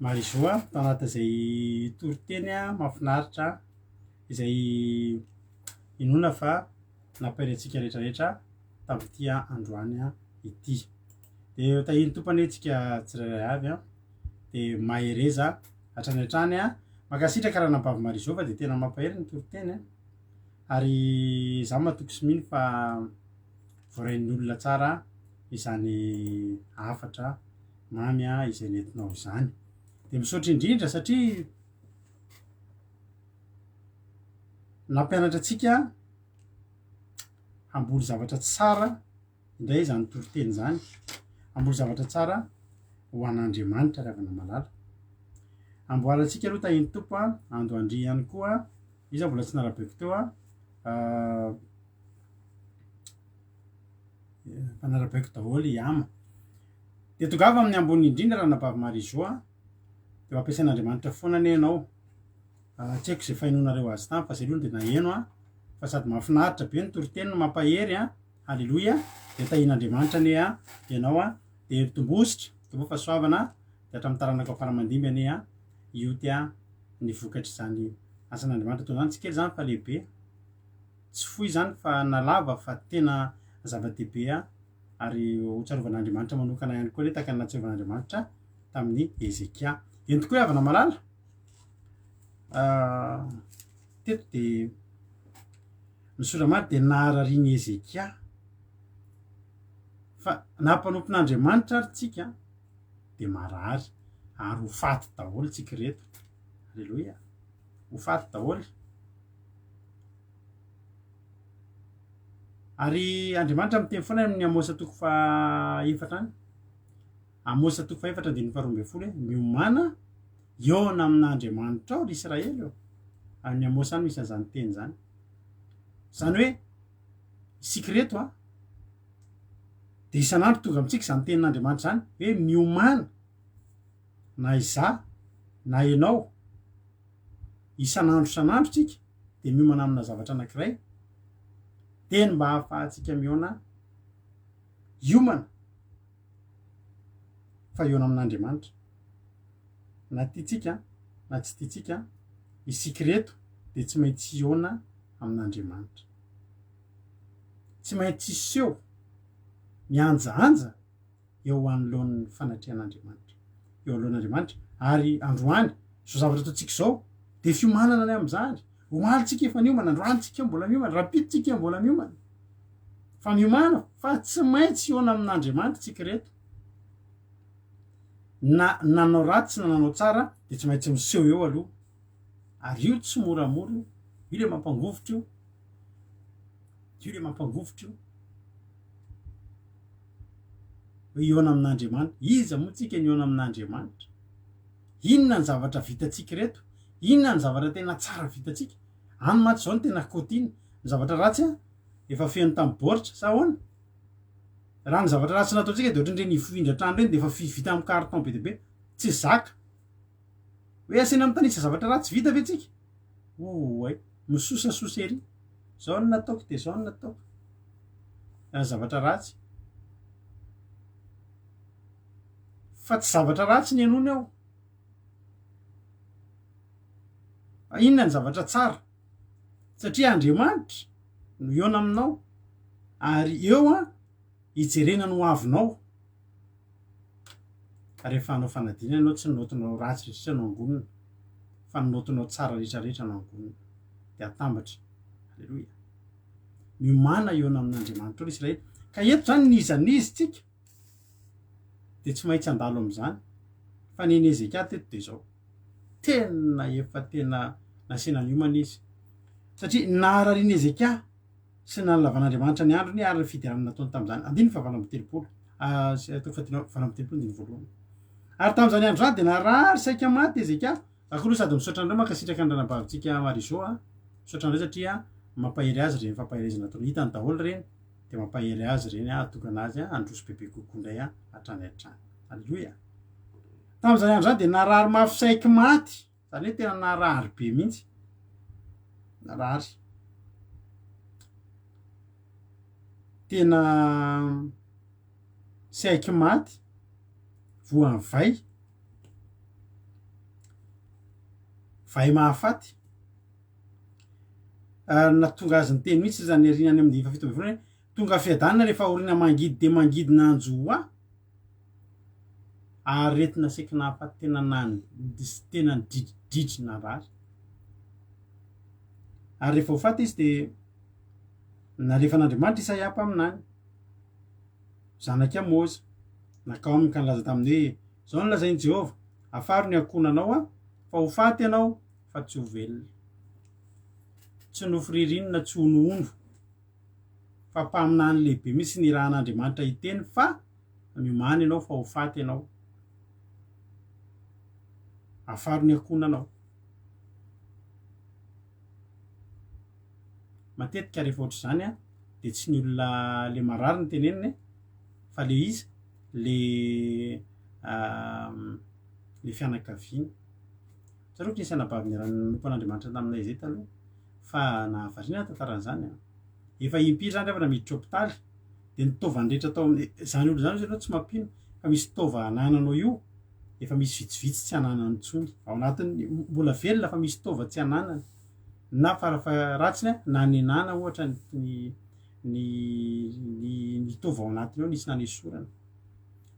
Marizoa tanatin'izay toriteny mahafinaritra izay inona fa nampairantsika rehetrarehetra tamin'ity androany ity. Dia tahiny tompany tsika tsirairay avy dia mahereza hatrany hatrany makasitraka raha nabavy Marizoa dia tena mampahery ny toriteny ary za matoky sy mino fa voarain'ny olona tsara izany hafatra mamy izay nentinao izany. Dia misaotra indrindra satria nampianatra antsika hamboly zavatra tsara indray izany toriteny izany, hamboly zavatra tsara ho an'Andriamanitra ry havana malala. Amboarantsika aloha tahiny tompo Androandry ihany koa, izy mbola tsy narabeko teo mpanarabeko daholo iama. Dia tongava amin'ny ambony indrindra raha nabavy Marizoa dia mampiasan'Andriamanitra foana anie ianao. Tsy haiko izay fahinonareo azy tamy fa izay aloha dia naheno fa sady mahafinaritra be ny toriteny no mampahery a halleloia de tahin'andriamanitra ane a ianao a de tombositra tobo fa soavana de hatramin'ny taranaka faramandimby ane a io ty a ny vokatry zany asan'andriamanitra toy zany tsy kely zany fa lehibe tsy foy zany fa nalava fa tena zava-dehibe a ary hotsarovanaandriamanitra manokana ihany koa le taka ny natseovan'andriamanitra tamin'ny Ezekia eny tokoa havana malala teto de ny soramary de naharariany Ezekia fa nampanopin'andriamanitra ary tsika de marary ary ho faty daholo tsika reto halleloia ho faty daholo ary andriamanitra miteny foana amin'ny Amosa toko fa efatra any Amosa toko fa efatra andininy faharoa amby folo hoe miomana iona amin'andriamanitra ao ry Israely eo amin'ny Amosa any misy an'izany teny zany zany hoe isika reto a de isan'andro tonga amintsika zany tenin'andriamanitra zany hoe miomana na iza na ianao isan'andro tsika de miomana amina zavatra anankiray teny mba hahafahantsika miona iomana fa iona amin'andriamanitra na tiatsika na tsy tiatsika isika reto de tsy maintsy iona amin'andriamanitra tsy maintsy iseho mianjaanja eo anoloan'ny fanatrehan'andriamanitra eo alohan'andriamanitra ary androany so zavatra ataontsika zao de fiomanana any am'zany omalytsika efa niomana androanytsika mbola miomana rapiditsika mbola miomana fa miomana fa tsy maintsy iona amin'andriamanitra tsika reto na nanao ratsy na nanao tsara de tsy maintsy miseho eo aloha ary io tsy moramora io le mampangovitra io le mampangovitra io iona amin'andriamanitra iza moa tsika ny iona amin'andriamanitra inona ny zavatra vitatsika reto inona ny zavatra tena tsara vitatsika any maty zao ny tena kotiny ny zavatra ratsy a efa feno tamin'ny baoritra sa ahoana raha ny zavatra ratsy nataontsika de ohatrany reny foindratrano reny de efa vita amin'ny carton be deabe tsy zaka hoe asena mitanisa zavatra ratsy vita ve tsika oay misosasosa ery zao ny nataoko de zao ny nataoko raha zavatra ratsy fa tsy zavatra ratsy ny anony ao inona ny zavatra tsara satria andriamanitra no iona aminao ary eo a hijerena no avinao rehefa anao fanadina ianao tsy nonotinao ratsy rehetrretra no angonina fa nonotinao tsara rehetrarehetra no angonina de atambatra halleloia miomana iona amin'andriamanitra ao Israely ka eto zany nizanizy tsika de tsy maintsy andalo am'zany fa neny Ezekia teto de zao tena efa tena nasena niomana izy satria naharariany Ezekia sy nalavan'andriamanitra ny andro ny ary fidiranana nataony tam'zany andiny fa 7 ary tam'zany andro zany de narary saika maty Ezekia akoha sady misaotra andreo makasitraka ny ranabavintsika Marizô a misaotra andreo satria mampahery azy reny fampaherezana nataony hitany daholo reny de mampahery azy reny atokana azy androso bebe kokoa ndray hatrany hatrany halleloia tam'zany andro zany de narary mafy saiky maty zany hoe tena narary be mihitsy narary tena saiky maty voan'ny vai mahafaty natonga azy ny teny mihitsy zany arina any amin'ny 17 tonga fiadanana rehefa orina mangidy de mangidy nanjoa ary retina saiky nahafaty tena nidridridry narary ary rehefa ho faty izy de nalefan'andriamanitra Isaiapa aminany zanaky Amoza nakao aminy ka nilaza taminy hoe zao ny lazainy Jehova afaro ny ankonanao a fa ho faty ianao fa tsy ho velona tsy nofiririnina tsy honoono fa mpaminany lehibe misy ny rahan'andriamanitra hiteny fa miomana ianao fa ho faty ianao afaro ny ankonanao matetika rehefa ohatry zany a de tsy ny olona le marary ny teneniny fa le izy le fianakaviany tsaroa nisy anabavy ny ranompon'andriamanitra taminay zay taloha fa nahavariana tantaran'izany efa impiry zany rehefa namiditra hôpitaly de nitaovany rehetra atao zany olo zany zao tsy mampino fa misy fitaova anananao io efa misy vitsivitsy tsy ananany intsony ao anatiny mbola velona fa misy fitaova tsy ananany na ratsiny na ny anana ohatra ny tova ao anatiny ao nisy nanesorana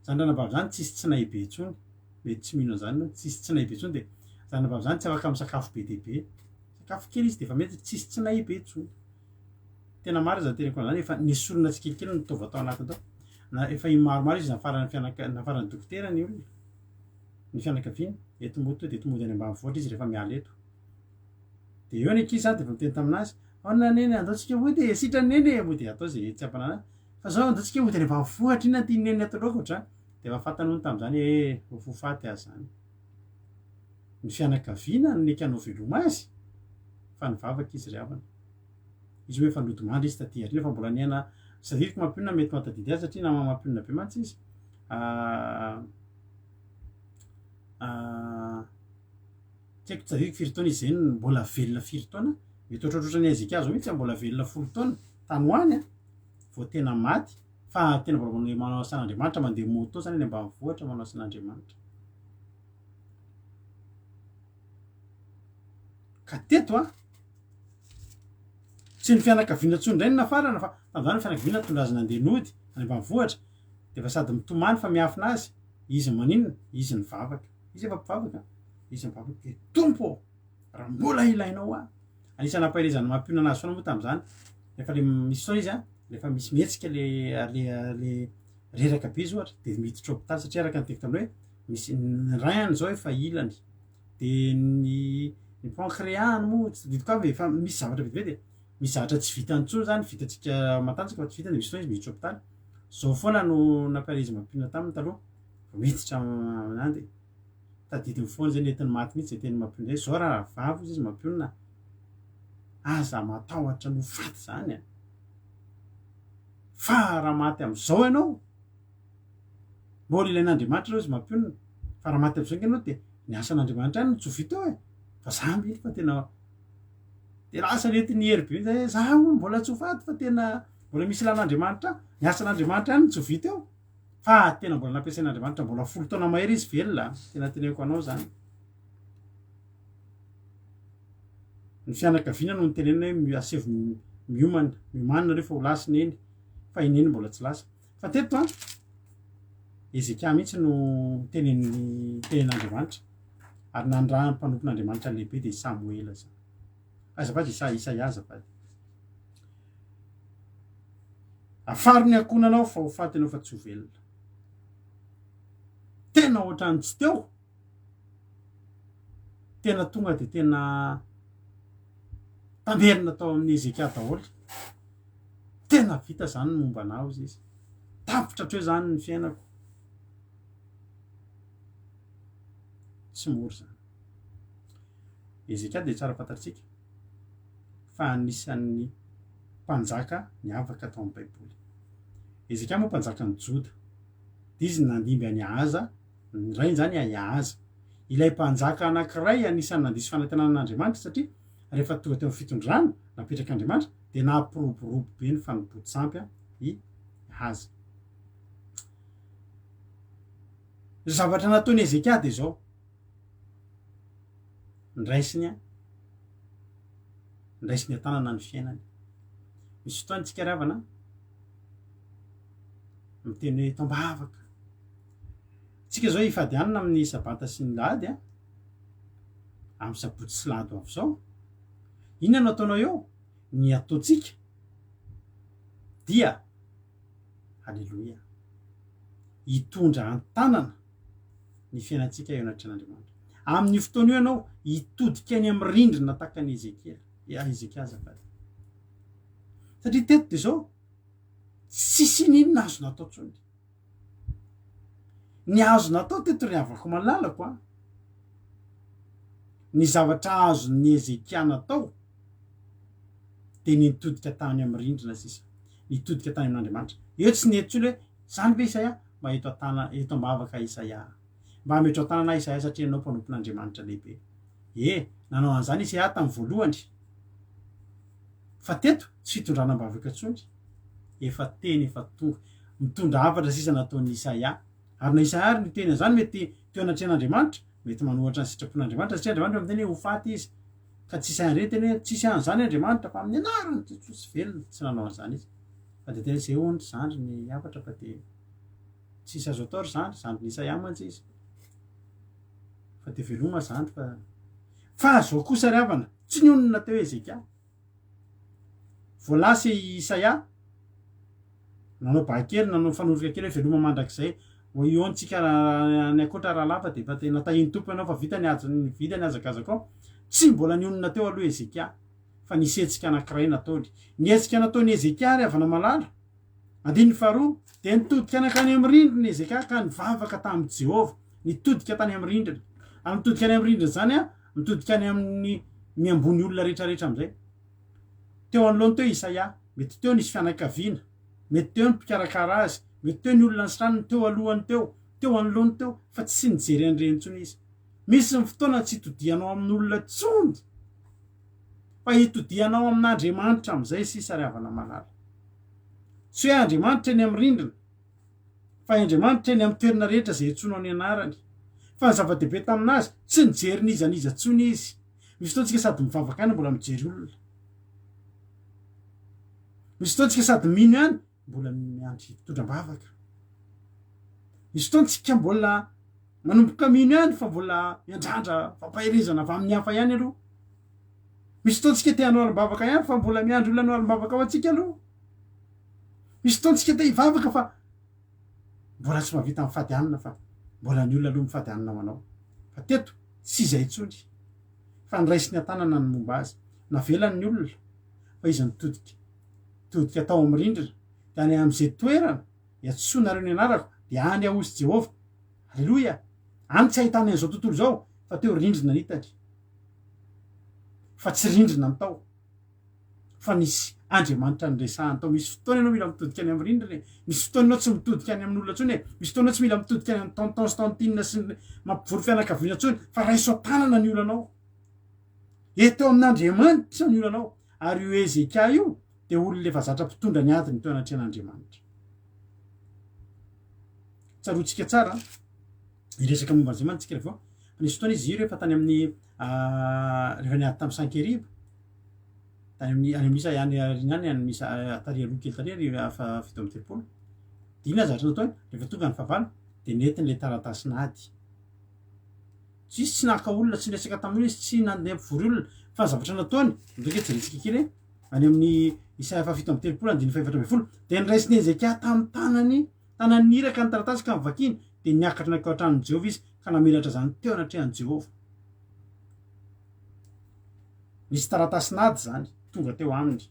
zandrana-bavy zany tsisy tsy nahibe intsony mety tsy mino zany tsisy tsy nahibe intsony de zandrana-bavy zany tsy afaka amin'ny sakafo be dehibe sakafo kely izy de efa mety tsisy tsy nahibe intsony tena maro zany tenako zany efa nesorina tsy kelikely ny tova atao anatiny tao na efa maromaro izy nafarany dokotera ny olona ny fianakaviany eto moto de tomody any ambanivohitra izy rehefa miala eto de eo ny ankizy zany de efa miteny taminazy aona neny andaotsika ody sitra neny mo de atao zay tsy ampanana fa zao andaotsika ody any ambanivohitra iny ty neny atao loatra ohatrany de efa fantany ony tam'izany ho faty azy zany ny fianakaviana ny ekanao veloma azy fa nivavaka izy ry havana izy hoe efa nodimandry izy taty arina fa mbola niana sadiriko mampionina mety matadidy azy satria nama mampionina be mantsy izy tsy haiko tsadiriko firy taona izy zay mbola velona firy taona mety ohatrohatrany Ezekia zao mihitsy mbola velona 10 taona tany hoany vao tena maty fa tena mbola manao asan'Andriamanitra mandeha moto zany any ambanivohitra manao asan'Andriamanitra ka teto tsy ny fianakaviana tsony ndray ny nafarana fa tam'izany ny fianakaviana tondra azy nandeha nody any ambanivohitra de efa sady mitomany fa miafina azy izy maninona izy ny vavaka izy efa mpivavaka izy mivavaka de tompo raha mbola ilainao anisany ampahelezany mampionana azy foana moa tam'izany rehefa le misy foana izy rehefa misy mihetsika le reraka be izy ohatra de miditra hôpitaly satria araka nyteko taminy hoe misy ny rainy zao efa ilany de ny pancréas moa tsy dito ka efa misy zavatra vetivety de misy zavatra tsy vita antsony zany vitatsika matanjaka fa tsy vita de misy foana izy miditra hôpitaly zao foana no nampaheleza mampionana taminy taloha miditra aminany de tadidiny foana zay netiny maty mihitsy zay teny mampionana zao raha vavo izy mampionana aza matahotra no faty zany fa raha maty am'izao ianao mbola ilain'Andriamanitra reo izy mampionana fa raha maty am'izao ianao de ny asan'Andriamanitra any no tsy ho vita eo fa za mihitsy fa tena de lasa netiny hery be zay za mbola tsy ho faty fa tena mbola misy ilan'Andriamanitra ny asan'Andriamanitra any no tsy ho vita eo fa tena mbola nampiasain'Andriamanitra mbola 10 taona mahery izy velona tena teneko anao zany ny fianakaviana no nitenenina hoe asevo miomana reo fa ho lasa neny fa ineny mbola tsy lasa fa teto Ezekia mihitsy no tenen'Andriamanitra ary nandrany mpanompon'Andriamanitra lehibe de Samuela zany azafady Isaia azafady afaro ny akonanao fa ho faty anao fa tsy ho velona tena ohatrany tsy teo tena tonga de tena tamberina tao amin'ny Ezekia daholo tena vita zany momba anao izy tapitra hatreo zany ny fiainako tsy mora zany Ezekia de tsara fantatsika fa anisan'ny mpanjaka ny avaka tao amin'ny baiboly Ezekia moa mpanjaka ny Joda de izy nandimby any Ahaza ny rainy zany Ahaza ilay mpanjaka anankiray anisan'ny nandisy fanantenan'Andriamanitra satria rehefa tonga teo amin'ny fitondrana napetrak'Andriamanitra de nampiroborobo be ny fanompontsampy i Ahaza zavatra nataony Ezekia de zao ndraisiny an-tanana ny fiainany misy fotoana tsika ravana miteny hoe tambavaka tsika zao ifadianana amin'ny sabata sy ny lahady amin'ny sabotsy sy lahady avy zao inona no ataonao eo ny ataotsika dia halleloia hitondra an-tanana ny fiainantsika eo anatran'Andriamanitra amin'ny fotoana io ianao hitodika any amin'ny rindrina tahaka ny Ezekia azafady satria teto de zao sisy ninona azo natao tsony ny azo natao teto ry avako malalako ny zavatra azo ny Ezekia natao de nitodika tany amin'ny rindrina sisa nitodika tany amin'Andriamanitra eo tsy nety tsony hoe zany be Isaia mba eto an-tana eto ambavaka Isaia mba metro an-tanana Isaia satria anao mpanompon'Andriamanitra lehibe nanao an'izany Isaia tamin'ny voalohany fa teto tsy fitondranam-bavaka ntsony efa teny efa tonga mitondra hafatra sisa nataon'ny Isaia ary na Isaia ary ny teny zany mety teo anatrehan'Andriamanitra mety manohatra ny sitrapon'Andriamanitra satria Andriamanitra miteny hoe ho faty izy ka tsy Isaia reny hoe tsisy an'izany Andriamanitra fa amin'ny anarany tsy velona tsy nanao an'izany izy fa de tena zay hono zandry ny hafatra fa de tsisy azo atao ry zandry ny Isaia mantsy izy fa de veloma zandry fa zao kosa ry havana tsy ny onona teo Ezekia voalasy Isaia nanao bahakely nanao fanoroka kely hoe veloma mandrakizay ho iontsika ny akoatra raha lava de fa tena tahiny tompo ianao fa vitany azakazaka ao tsy mbola ny onona teo aloha Ezekia fa nisy hetsika anankiray nataony ny hetsika nataony Ezekia ry havana malala andininy faharoa de nitodika anakany amin'ny rindrina Ezekia ka nivavaka tamin'i Jehova nitodika tany amin'ny rindrina ary mitodika any amin'ny rindrina zany mitodika any amin'ny miambony olona rehetrarehetra am'izay teo anoloany teo Isaia mety teo nisy fianakaviana mety teo ny mpikarakara azy mety teo ny olona nysranony teo alohany teo anoloany teo fa tsy nijery an'ireny ntsony izy misy ny fotoana tsy hitodianao amin'ny olona tsony fa hitodianao amin'Andriamanitra am'izay sisa ry havana malala tsy hoe Andriamanitra eny amin'ny rindrina fa Andriamanitra eny amin'ny toerana rehetra zay itsonao ny anarany fa ny zava-dehibe taminazy tsy nijery nizaniza tsony izy misy fotoantsika sady mivavaka any mbola mijery olona misy fotoantsika sady mino ihany mbola miandry fitondram-bavaka misy fotoantsika mbola manomboka mino ihany fa mbola miandrandra fampahirizana avy amin'ny hafa ihany aloha misy fotoantsika te hanao alim-bavaka ihany fa mbola miandry olona hanao alim-bavaka ao antsika aloha misy fotoantsika te hivavaka fa mbola tsy mahavita mifady anina fa mbola ny olona aloha mifady anina ho anao fa teto tsy izay tsony fa niraisiny an-tanana ny momba azy navelany ny olona fa izy nitodika tao amin'ny rindrina de any amin'izay toerana iatsoanareo ny anarako de any ahosy Jehova alleloia any tsy ahitana an'izao tontolo zao fa teo rindrina nitany fa tsy rindrina ny tao fa nisy Andriamanitra nyresahany tao misy fotoana ianao mila mitodika any amin'ny rindrina misy fotoana ianao tsy mitodika any amin'ny olona tsony misy fotoana tsy mila mitodika any amin'ny tantinina sy mampivory fianakaviana tsony fa raiso tanana ny olanao eteo amin'Andriamanitra ny olanao ary io Ezekia io de olona efa zatra mpitondra ny adiny teo anatrehan'Andriamanitra tsarotsika tsara iresaka momba an'izay mantsika rehefa fa nisy fotoana izy io rehefa tany amin'ny rehefa niady tamin'ny Sankeriba tany amin'ny any misa any arignany any misa taria loha kely taria ry afa fito amby telopolo de ina zatra nataony rehefa tonga ny fahavalo de netiny le taratasy nady tsisy tsy naka olona tsy niresaka tamin'olona izy tsy nandeha mpivory olona fa zavatra nataony ndreka jeretsika kely any amin'ny isa fa fito amby telopolo andiny faefatra amby folo de niraisiny Ezekia tamin'ny tanany niraka ny taratasy ka mivakiny de niakatra nakao an-tranon'i Jehova izy ka namelatra zany teo anatrehan'i Jehova nisy taratasy nady zany tonga teo aminy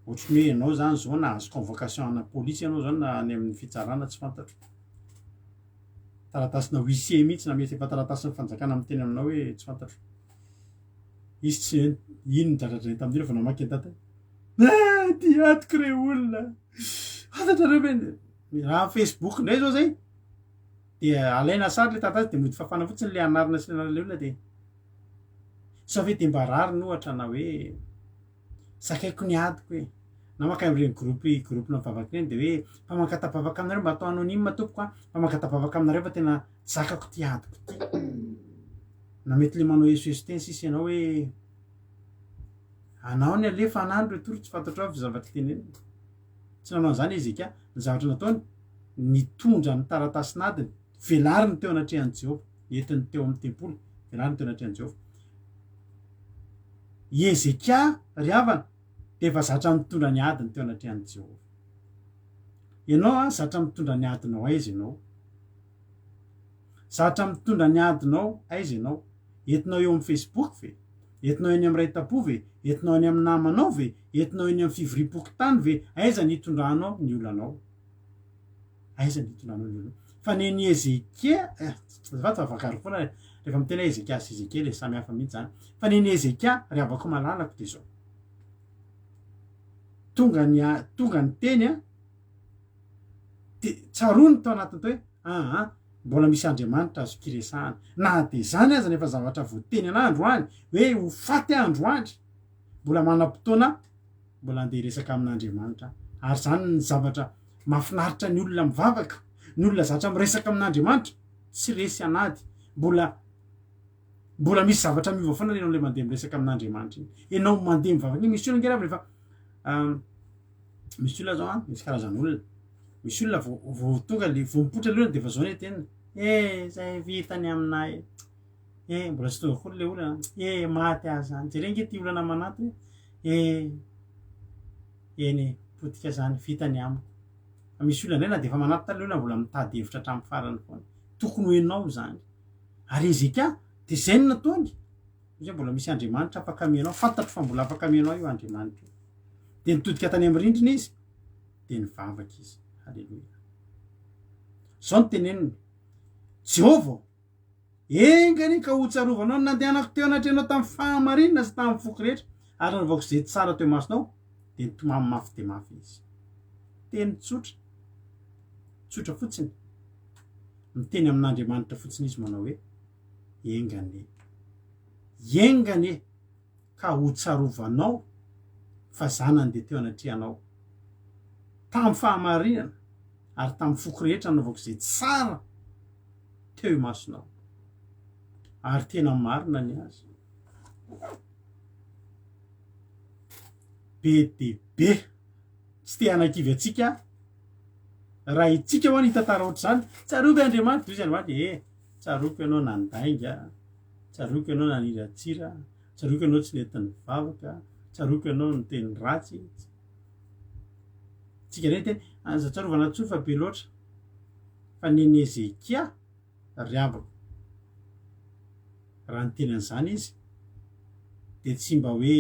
ohatrany hoe ianao zany zao nahazo convocation ana polisy ianao zany na any amin'ny fitsarana tsy fantatro taratasy na huissier mihitsy na mety efa taratasy ny fanjakana amin'ny teny aminao hoe tsy fantatro izy tsy ino ny dradradrany tamin'io fa namaky an-tata ty atoko re olona fantatrareo ve raha Facebook ndray zao zay de alaina sary le taratasy de mody fafana fotsiny le anarina sy le anarana le olona de sa ve de mba rariny ohatra na hoe sakaiko ny adiko hoe na maka amin'ireny groupena mivavaka ireny de hoe mpamakatavavaka aminareo mba atao anonyme tompoko mpamakatavavaka aminareo fa tena zakako ty adiko ty na mety le manao esoeso teny sisy ianao hoe anao ny alefa anandro etory tsy fantatro avy zavatra teneny tsy nanao an'izany Ezekia ny zavatra nataony nitondra ny taratasy nadiny velariny teo anatrehan'i Jehova entiny teo amin'ny tempolo velariny teo anatrehan'i Jehova Ezekia ry havana de efa zatra mitondra ny adiny teo anatrehan'i Jehova ianao zatra mitondra ny adinao aiza ianao zatra mitondra ny adinao aiza ianao entinao eo amin'ny Facebook ve entinao eny amin'ny raitapo ve entinao eny amin'ny namanao ve entinao eny amin'ny fivoriam-pokotany ve aiza ny hitondranao ny olanao aiza ny hitondranao ny olanao fa neny Ezekia vato avakary foana rehefa mitena Ezekia sy Ezekia le samy hafa mihitsy zany fa neny Ezekia ry havako malalako de zao tonga ny teny de tsarony tao anatiny tao hoe mbola misy Andriamanitra azo kiresahana na de zany aza nefa zavatra voateny an'andro any hoe ho faty andro any mbola manam-potoana mbola andeha resaka amin'Andriamanitra ary zany ny zavatra mahafinaritra ny olona mivavaka ny olona zatra miresaka amin'Andriamanitra tsy resy anady mbola misy zavatra miova foana ianao le mandeha miresaka amin'Andriamanitra iny ianao mandeha mivavaka iny misy olona ngerava rehefa misy olona zao misy karazan'olona misy olona vao tonga le vao mipoitra le olona de fa zao ny tenina zay vitany aminay mbola tsy tonga koa le olana maty azy zany jereo nge ty olana manaty eny potika zany vitany amiko misy olona ndray na de fa manaty tany le olona mbola mitady hevitra hatramin'ny farany foana tokony hoenao zany ary Ezeka de zay ny nataony zay mbola misy Andriamanitra afaka amianao fantatro fa mbola afaka amianao io Andriamanitra de nitodika tany amin'ny rindrina izy de nivavaka izy. Halleluja. Zao ny teneniny Jehova engany ka ho tsarovanao nandehanako teo anatrehanao tamin'ny fahamarinana sy tamin'ny foky rehetra ary nanaovako zay tsara teo masonao de nitomamy mafy de mafy izy. Teny tsotra fotsiny miteny amin'Andriamanitra fotsiny izy manao hoe engane ka ho tsarovanao fa zanany de teo anatrehanao tamin'ny fahamarinana ary tamin'ny foky rehetra nanaovako zay tsara teo masonao ary tena marina ny azy be de be tsy te hanakivy atsika raha itsika ho any hitantara ohatr' zany tsaroako Andriamanitra izy Andriamanitra tsaroako ianao nandainga tsaroako ianao naniratsira tsaroako ianao tsy nentiny vavaka tsaroako ianao ny teny ratsy tsika reny teny aza tsarovana tsofa be loatra fa neny Ezekia riavako raha ny teny an'izany izy de tsy mba hoe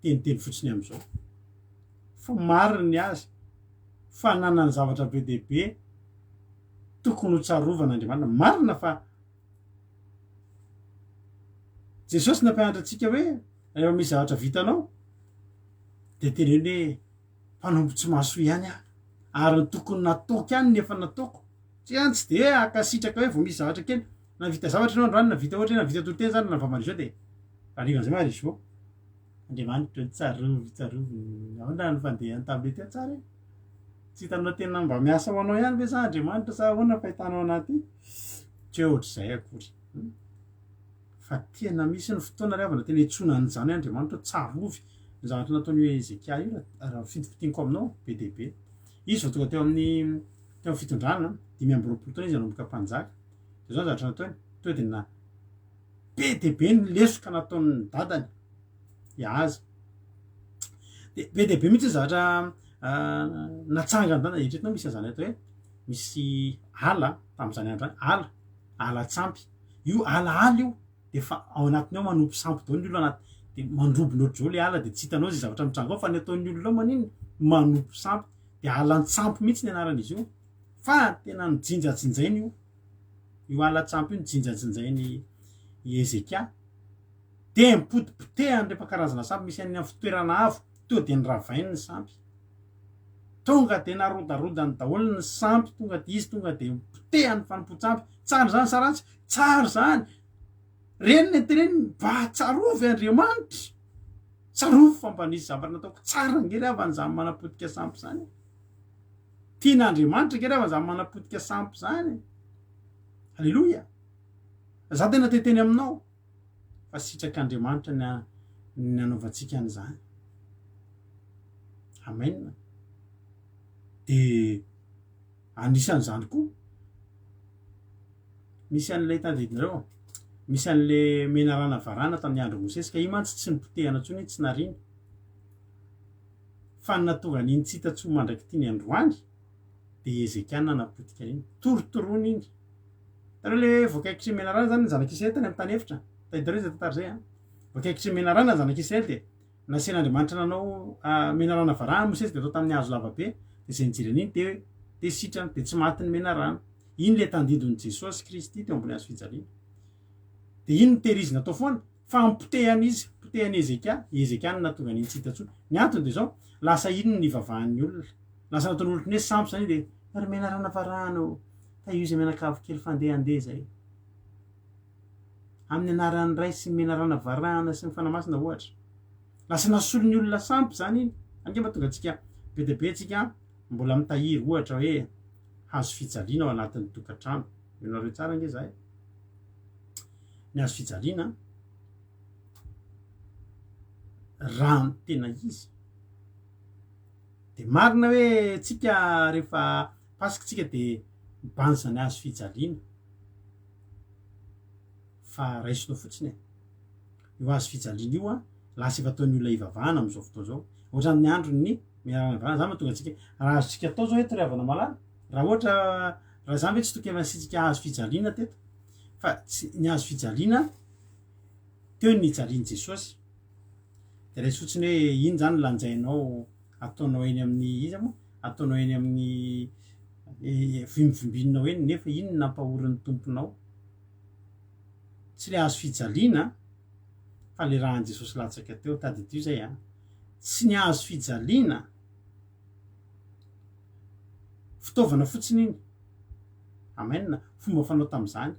teniteny fotsiny am'izao fa mariny ny azy fa nanany zavatra be dehibe tokony ho tsarovana Andriamanitra marina fa Jesosy nampianatra antsika hoe rehefa misy zavatra vitanao de teneny hoe mpanompo tsy mahasoa ihany ary ny tokony nataoko ihany nefa nataoko tsy ihany tsy de akasitraka hoe vao misy zavatra kely navita zavatra ianao androany navita ohatra hoe navita toloteny zany navamarizo de arivan'izay marizo Andriamanitra tsarovy ahoana ny fandehany tamile teo tsara tsy hitanao tena mba miasa ho anao ihany ve sa Andriamanitra sa ahoana fahitanao anaty tsy hoe ohatr'izay akory fa tena misy ny fotoana riavana tena itsonany zany Andriamanitra tsarovy ny zavatra nataony hoe Ezekia io raha fitopitianiko aminao be dehibe izy vao tonga teo amin'ny fitondrana 5 taona izy nanomboka mpanjaka de zao zavatra nataony to de na be dehibe ny lesoka nataony dadany iazy de be dehibe mihitsy zavatra natsangany dadany eritreretinao misy azany atao hoe misy ala tamin'izany andro ala tsampy io ala io de fa ao anatiny ao manompo sampy dao ny olo anaty de mandrobony ohatr'izao le ala de tsy hitanao zay zavatra mitranga ao fa ny ataon'ny olona ao maniny manompo sampy de alan-tsampy mihitsy ny anaran'izy io fa tena nijinjatsinjainy io ala-tsampy io nijinjatsinjainy Ezekia de mipotipotehany rehefa karazana sampy misy any amin'ny fitoerana avo to de nyravainy ny sampy tonga de narodarodany daholo ny sampy tonga de izy tonga de mipotehany fanompo-tsampy tsara zany saratsy tsara zany reny neteneny mba tsarovy Andriamanitra tsarovy fambanisy zavatra nataoko tsara ngeravany zany manapotika sampy zany tian'Andriamanitra ngeravany zany manapotika sampy zany halleloja za tena teteny aminao fa sitrak'Andriamanitra ny anaovantsika an'izany amen de anisan'izany koa misy an'ilay tadidinareo misy an'le menarana varana tamin'ny andro Mosesy ka io mantsy tsy nipotehana ntsony tsy nariny fa natonga n'iny tsy hitatsoa mandraky tiany androany de Ezekia nanapotika iny torotorony iny tareo le voakaikitry menarana zany zanak'Israely tany amin'ny tany efitra tahitareo zay tantara zay voakaikitry menarana zanak'Israely de nasian'Andriamanitra nanao menarana varana Mosesy de atao tamin'ny hazo lavabe de zay nijirany iny de sitrany de tsy maty ny menarana iny le tandidon'i Jesosy Kristy teo ambony hazo fijaliana de iny nitehirizina atao foana fa mipotehany izy potehany Ezekia ny natonga n'iny tsy hitantsony ny antony de zao lasa iny ny vavahan'ny olona lasa nataony olotry ny hoe sampy zany de ary menarana varana fa io zay menakavy kely fandehandeha zay amin'ny anaran'ny ray sy menarana varana sy ny fanamasina ohatra lasa nasolo ny olona sampy zany iny ange mahatonga atsika be dia be tsika mbola mitahiry ohatra hoe hazo fijaliana ao anatin'ny tokantrano ianareo tsara nge zay ny hazo fijaliana raha ny tena izy de marina hoe tsika rehefa pasika tsika de mibanjy ny hazo fijaliana fa raisinao fotsiny io hazo fijaliana io a lasa efa ataon'ny olona ivavahana am'izao fotoa zao ohatran'ny androny miarana vahana zany mahatonga atsika raha azotsika atao zao hoe toreavana malala raha ohatra raha zany hoe tsy tokony asitsika hazo fijaliana teto fa ny hazo fijaliana teo ny jaliany Jesosy de raisy fotsiny hoe iny zany lanjainao ataonao eny amin'ny izy moa ataonao eny amin'ny vimbivimbinao eny nefa iny nampahorin'ny tomponao tsy le hazo fijaliana fa le rahan'i Jesosy latsaka teo tady tio zay a tsy ny hazo fijaliana fitaovana fotsiny iny amen fomba fanao tam'izany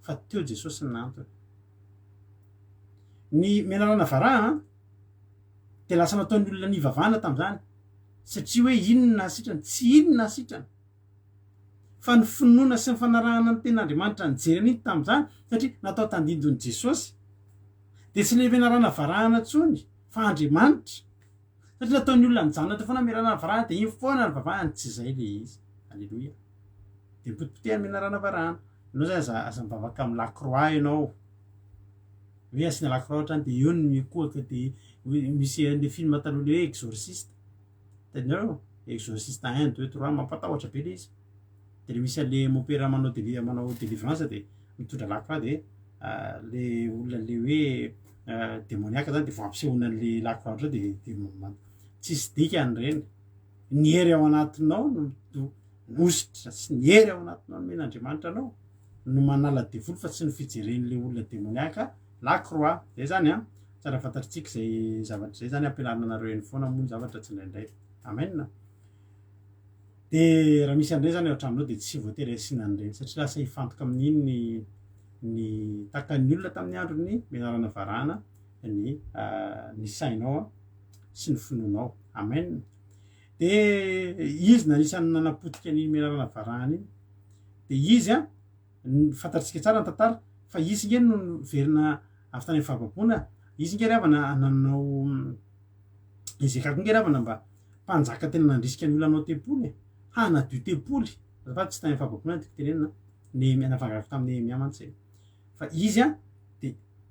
fa teo Jesosy ny nantony ny menarana varaha de lasa nataon'ny olona nivavahana tam'izany satria hoe inona sitrany tsy inona sitrany fa ny finoana sy ny fanarahana ny ten'Andriamanitra ny jereny iny tam'izany satria natao tandindon'i Jesosy de tsy le menarana varahana tsony fa Andriamanitra satria nataon'ny olona nijanona teo foana menarana varahana de iny foana ny vavahany tsy zay le izy alleloia de mipotipotehany menarana varahana ianao zay aza mivavaka amin'ny lacroix ianao hoe asina lacroix ohatrany de eo ny mikohaka de misy le film taloha le hoe exorciste tanao exorciste 1 2 3 mampatahotra be le izy de le misy an'le mopera manao délivrance de mitondra lacroix de le olona le hoe démoniaka zany de vo ampisehoana an'le lacroix ohatray de tsisy dika an'ireny ny hery ao anatinao no nositra sy ny hery ao anatinao no men'Andriamanitra anao no manala devoly fa tsy ny fijeren'le olona démoniaka lacroix zay zany a tsara fantatritsika zay zavatra zay zany ampianarina anareo eny foana moa ny zavatra tsy indraindray amen de raha misy an'ireny zany ao atraminao de tsy voatery asiana an'ireny satria lasa hifantoka amin'iny ny takan'ny olona tamin'ny androny menarana varahana ny sainao a sy ny finoanao amen de izy na isan'ny nanapotika ny menarana varahana iny de izy a fantatritsika tsara ny tantara fa izy nge no verina avy tany amin'ny fahababoana izy nge ravana nanao izy kako nge ravana mba mpanjaka tena nandrisika ny olona anao tempoly hanadio tempoly fa tsy tany amin'ny fahababoana ny titenenina ny navangavy tamin'ny miamantsy zay fa izy a de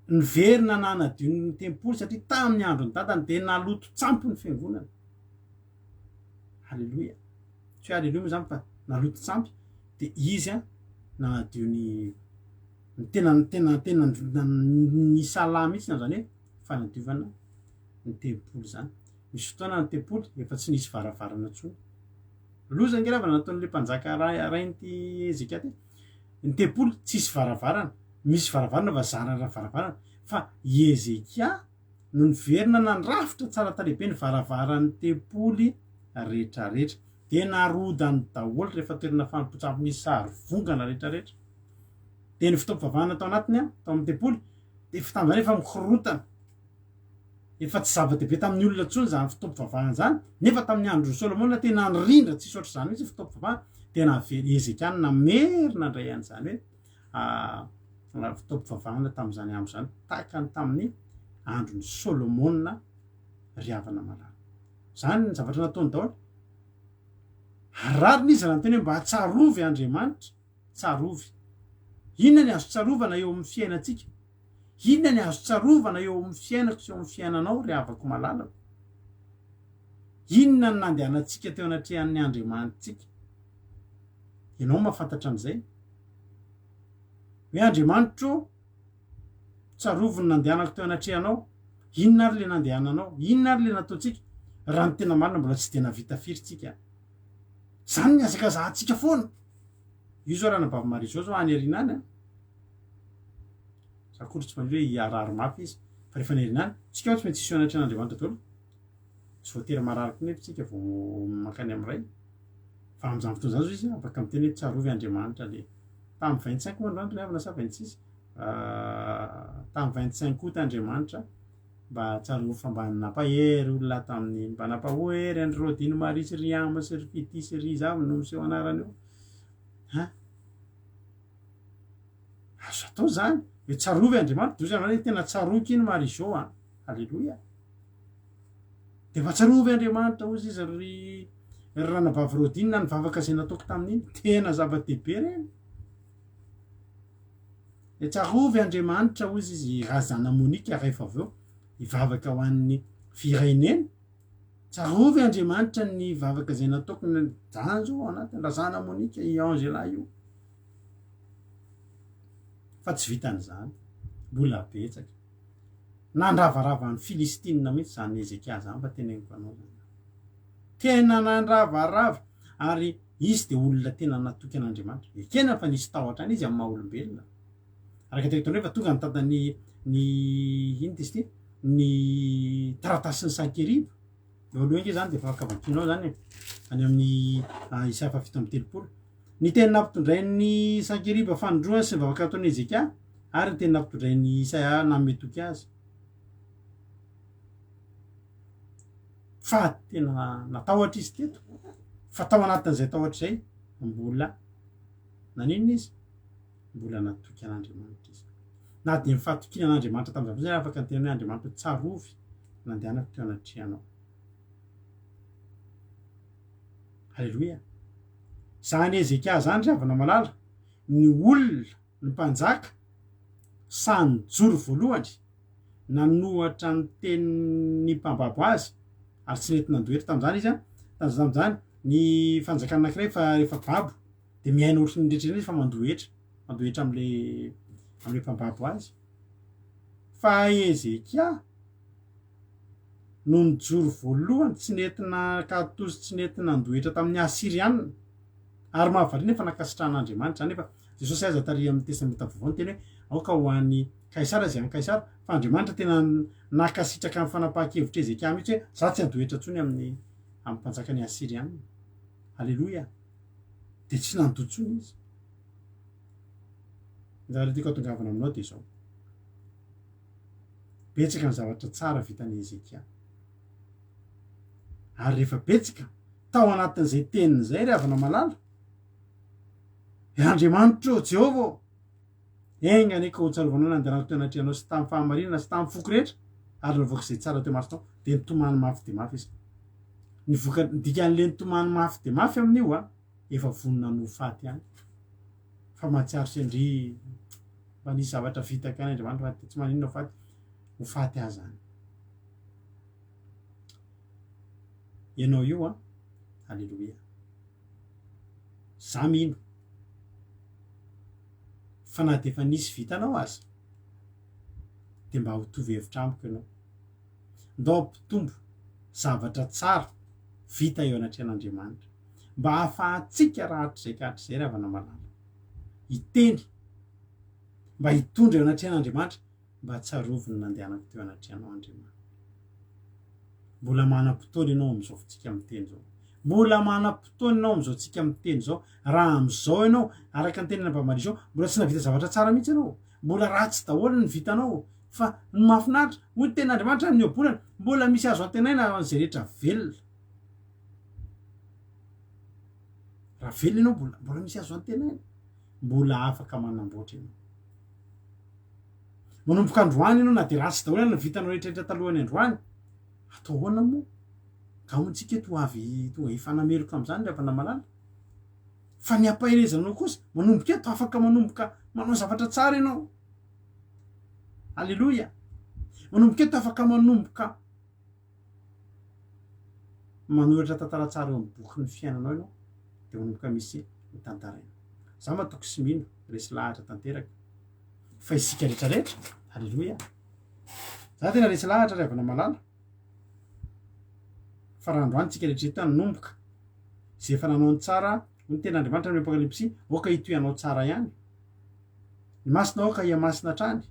niverina nanadio ny tempoly satria tamin'ny androny dadany de naloto tsampo ny fiangonana halleloia tsy hoe halleloia moa zany fa naloto tsampy de izy a nanadio ny tena ny salama mihitsy zany hoe fanadiovana ny tempoly zany misy fotoana ny tempoly efa tsy nisy varavarana tsony loza nge ravana nataon'le mpanjaka rain'ity Ezekia ty ny tempoly tsisy varavarana misy varavarana fa zarana varavarana fa Ezekia no niverina nandrafitra tsara talehibe ny varavaran'ny tempoly rehetrarehetra de narodany daholo rehefa toerana fanompotsapy misy sary vongana rehetrarehetra de ny fitaovavahana tao anatiny a tao amin'ny tempoly de fitam'zany efa mikorotana efa tsy zava-dehibe tamin'ny olona tsony zany fitaovavahana zany nefa tamin'ny andro Solomona tena nirindra tsisy ohatry zany mihitsy fitaovavahana de navery Ezekia namerina indray an'izany hoe fitaovavahana tamin'izany andro zany tahaka ny tamin'ny andron'ny Solomona riavana malala zany ny zavatra nataony daholo arariny izy raha ny teny hoe mba tsarovy Andriamanitra tsarovy inona ny azo tsarovana eo amin'ny fiainantsika inona ny azo tsarovana eo amin'ny fiainako sy eo amin'ny fiainanao riavako malalako inona ny nandehanantsika teo anatrehan'ny Andriamanitsika ianao mahafantatra an'izay hoe Andriamanitro tsarovy ny nandehanako teo anatrehanao inona ary le nandehananao inona ary le nataontsika raha ny tena marina mbola tsy de navita firitsika zany ny azaka zahantsika foana io zao raha nabavy Maria zao any arinany a sakory tsy manjy hoe hiarary mafy izy fa rehefa ny arinany tsika tsy maintsy isy anatrehan'Andriamanitra daholo tsy voatery marariko nefa tsika vao makany am'ray fa am'izany fotoana zany zao izy afaka miteny hoe tsarovy Andriamanitra le tamin'ny 25 moa androany riavana sa 26 tamin'ny 25 août Andriamanitra mba tsarova fa mba nampahery olona tamin'ny mba nampahoery andry rodiny marisy ry ama sy ry fity sy ry zava no miseho anarany io azo atao zany hoe tsarovy andriamanitra dozy anao hoe tena tsaroky iny mary zao alleloia de fa tsarovy andriamanitra ozy izy ry ranabavy rodiny na ny vavaka zay nataoko tamin'iny tena zava-dehibe reny de tsarovy andriamanitra ozy izy razana monika rehefa aveo ivavaka ho an'ny firaineny tsarovy andriamanitra ny vavaka zay nataoko zany zao anatiny razana monika i Angela io fa tsy vitan'izany mbola betsaka nandravarava ny Filistinina mihitsy zany Ezekia zany fa teneniko anao zany tena nandravarava ary izy de olona tena natoky an'Andriamanitra ekena fa nisy tahotra any izy amin'ny maha olombelona araka tena fa tonga ny tantany ny ino ty izy ty ny taratasy ny Sankeriba alohanke zany de fa afaka vakinao zany any amin'ny Isaia 7:30 ny teny nampitondray ny Sankeriba fanondroany sy vavaka ataony Ezekia ary ny teny nampitondray ny Isaia nametoky azy fa tena natahotra izy teto fa tao anatin'izay tahotra zay mbola naninona izy mbola natoky an'Andriamanitra izy na de mifatokina an'Andriamanitra tamin'izay zay afaka ny teny hoe Andriamanitra tsarovy nandehanako teo anatrehanao halleloia zany Ezekia zany ravana malala ny olona ny mpanjaka sany joro voalohany nanohatra ny tenin'ny mpambabo azy ary tsy nety nandohetra tamin'izany izy tam'zany ny fanjakana anankiray fa rehefa babo de miaina ohatry ny rehetra izy fa mandohetra am'le mpambabo azy fa Ezekia no ny joro voalohany tsy nety nakatozy tsy nety nandohetra tamin'ny Asirianina ary mahavariana efa nakasitrahan'Andriamanitra zany efa Jesosy aza tary amin'ny testamenta vaovao ny teny hoe aoka ho an'ny Kaisara zay an'ny Kaisara fa Andriamanitra tena nakasitraka amin'ny fanapahan-kevitra Ezekia mihitsy hoe za tsy andohetra ntsony amin'ny mpanjakany Asirianina halleloia de tsy nandotsony izy zavatra tiako atongavana aminao de zao betsaka ny zavatra tsara vitan'ny Ezekia ary rehefa betsaka tao anatin'izay teniny zay ry havana malala Andriamanitra o Jehovah engany eka ho tsarovana nandehanako teo anatrehanao sy tamin'ny fahamarinana sy tamin'ny foko rehetra ary navoaka izay tsara teo maritao de nitomany mafy de mafy izy nivoaka dikan'le nitomany mafy de mafy amin'io efa vonona no faty any fa mahatsiaro sendry mba nisy zavatra vitaka any Andriamanitra fa tsy maninona faty ho faty azy any ianao io halleloia za mino fa na de efa nisy vitanao azy de mba ho tovy hevitra amiko ianao ndao ampitombo zavatra tsara vita eo anatrehan'Andriamanitra mba hahafahantsika raha hatrizay ka hatrizay ry havana malala iteny mba hitondra eo anatrehan'Andriamanitra mba tsaroviny nandehanako teo anatrehanao Andriamanitra mbola manam-potoana ianao am'izao fitsika miteny zao mbola manam-potoana ianao am'izao tsika miteny zao raha am'izao ianao araka ny tenina Bamari zao mbola tsy navita zavatra tsara mihitsy ianao mbola ratsy daholo ny vitanao fa ny mahafinaritra hoy ten'Andriamanitra amin'ny obolana mbola misy azo antenaina an'izay rehetra velona raha velona ianao mbola misy azo antenaina mbola afaka manamboatra ianao manomboka androany ianao na de ratsy daholo ny vitanao rehetrarehetra talohany androany atao ahoana moa ka montsika to avy tonga ifanameloka am'izany ry havana malala fa ny ampaherezanao kosa manomboka eto afaka manomboka manao zavatra tsara ianao halleloia manomboka eto afaka manomboka manoratra tantara tsara eo amin'ny boky ny fiainanao ianao de manomboka misy mitantaraina za matoko sy mino resy lahatra tanteraka fa isika rehetrarehetra halleloia za tena resy lahatra ry havana malala fa raha androany tsika rehetrarehetra nomboka zay efa nanao ny tsara ny ten'Andriamanitra amin'ny Apokalipsy oka itoanao tsara ihany ny masina oka iamasina trany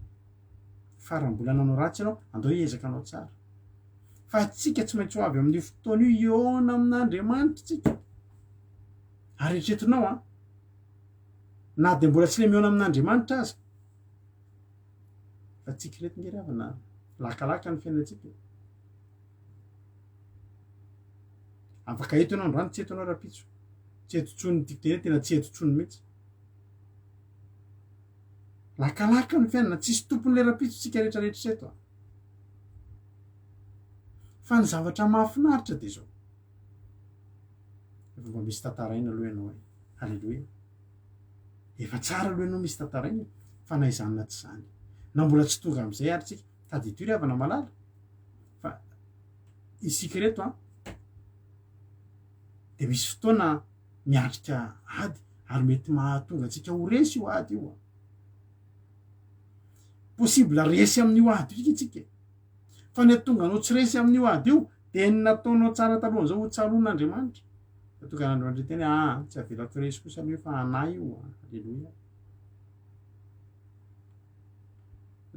fa raha mbola nanao ratsy ianao andao hiezaka anao tsara fa tsika tsy maintsy ho avy amin'ny fotoana io eona amin'Andriamanitra tsika ary eritreretinao na de mbola tsy le miona amin'Andriamanitra aza fa tsika reto nge ry havana lakalaka ny fiainatsika afaka eto ianao androany tsy eto anao rapitso tsy etotsony tiako tena tena tsy etotsony mihitsy lakalaka ny fiainana tsisy tompon'le rapitso tsika rehetrarehetra eto fa ny zavatra mahafinaritra de zao efa mba misy tantaraina aloha ianao e halleloia efa tsara aloha ianao misy tantaraina fa na izany na tsy zany na mbola tsy tonga am'izay ary tsika tady toy ry havana malala fa isika reto de misy fotoana miatrika ady ary mety mahatonga atsika ho resy io ady io possible resy amin'io ady io tsika fa ny tonga anao tsy resy amin'io ady io de ny nataonao tsara talohan'izao ho tsaroan'Andriamanitra tonga n'Andriamanitra teny tsy avelako resy kosa aloha fa anay io halleloia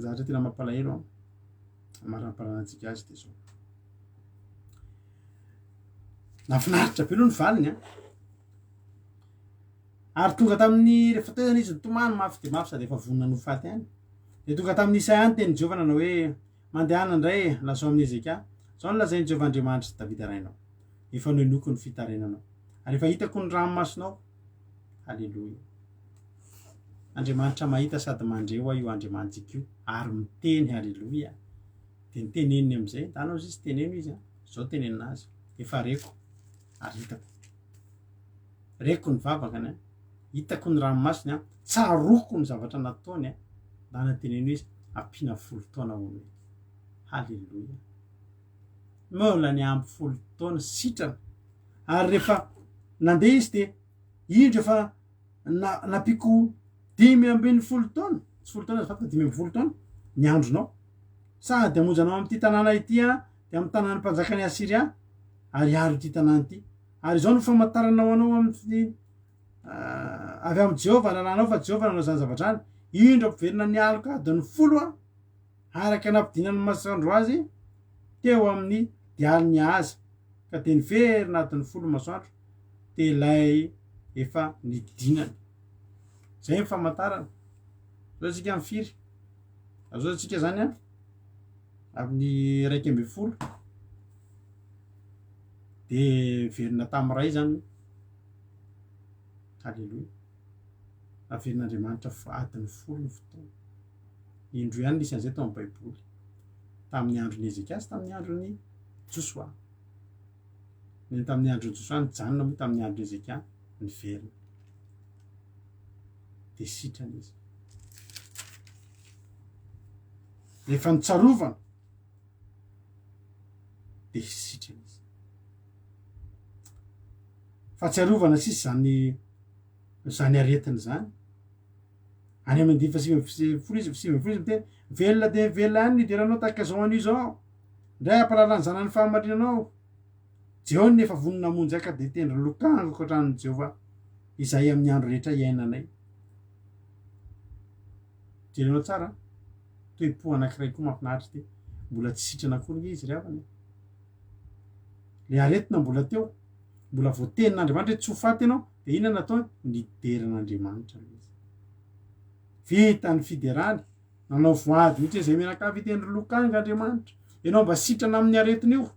zavatra tena mampalahelo maramparanatsika azy de zao nafinaritra be aloha ny valiny ary tonga tamin'ny rehefa teo zany izy nitomany mafy de mafy sady efa vonona no faty any de tonga tamin'ny Isaia any teny Jehova nanao hoe mandehana indray lazao amin'ny Ezekia zao nolazainy Jehova Andriamanitra sy Davida rainao efa noenoko ny fitarenanao ary efa hitako ny ranomasonao halleloia Andriamanitra mahita sady mandreo io Andriamanitsika io ary miteny halleloia de niteneniny am'izay tanao izy tsy teneno izy zao tenenina azy efa reko ary hitako reko ny vavakany hitako ny ranomasiny tsaroko ny zavatra nataony dana teneno izy ampina 10 taona hono halleloia mola ny ampy 10 taona sitrana ary rehefa nandeha izy de indro efa napiko 5 taona tsy 10 taona fa 5 taona ny andronao sady amonjanao amin'ity tanàna ity de amin'ny tanàna mpanjakany Asiria ary aro ity tanàna ity ary zao no famantaranao anao amin'ny avy amin'ny Jehova nalanao fa Jehova nanao zany zavatra any indro ampiverina ny alika adiny 10 araka anam-pidinany masoandro azy teo amin'ny dialiny azy ka de niverina adiny 10 masoandro de ilay efa nidinany zay ny famantarana zao tsika mifiry zao tsika zany amin'ny 1 de verina tamin'ny ray zany halleloia averin'Andriamanitra adiny 10 ny fotoana indro ihany nisan'izay tao amin'ny baiboly tamin'ny andron'ny Ezekia sy tamin'ny andron'ny Josoa ny tamin'ny andron'ny Josoa nijanona moa tamin'ny andron'ny Ezekia ny verina de sitrana izy rehefa nitsarovana de sitrana izy fa tsiarovana sisy zany aretiny zany any amin'ny 10 te velona de velona any nideranao tahaka zao an'io zao ndray ampalalany zanany fahamarinanao Jehova nefa vonona monjy aka de tendry lokanga ankoatran'ny Jehova izay amin'ny andro rehetra iainanay jerenao tsara toe-po anankiray koa mafinaritra ty mbola tsy sitrana akory izy ry havana le aretina mbola teo mbola voatenin'Andriamanitra tsy ho faty ianao de inona natao nideran'Andriamanitra izy vita ny fiderany nanao voady mihitsy zay menakavy itendry lokanga Andriamanitra ianao mba sitrana amin'ny aretiny io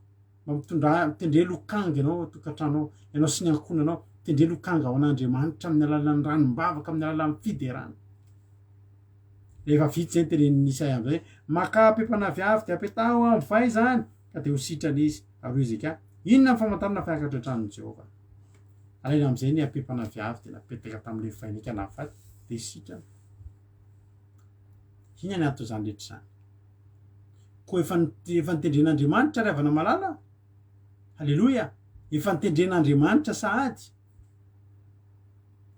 mba mitendre lokanga ianao tokatranao ianao sy ny ankonanao tendre lokanga ao an'Andriamanitra amin'ny alalan'ny ranombavaka amin'ny alalan'ny fiderana rehefa vitsy zay tereniny Isaia am'izay makapepana viavy de apetaho amin'ny vai zany ka de ho sitrana izy ary Ezekia inona ny famantarana fiakatra ohatran'ny Jehova alaina am'izay ny apepana viavy de napetaka tamin'le vainika nafaty de sitrana ina ny atao zany rehetra zany koa efa nitendren'Andriamanitra ry havana malala halleloia efa nitendren'Andriamanitra sahady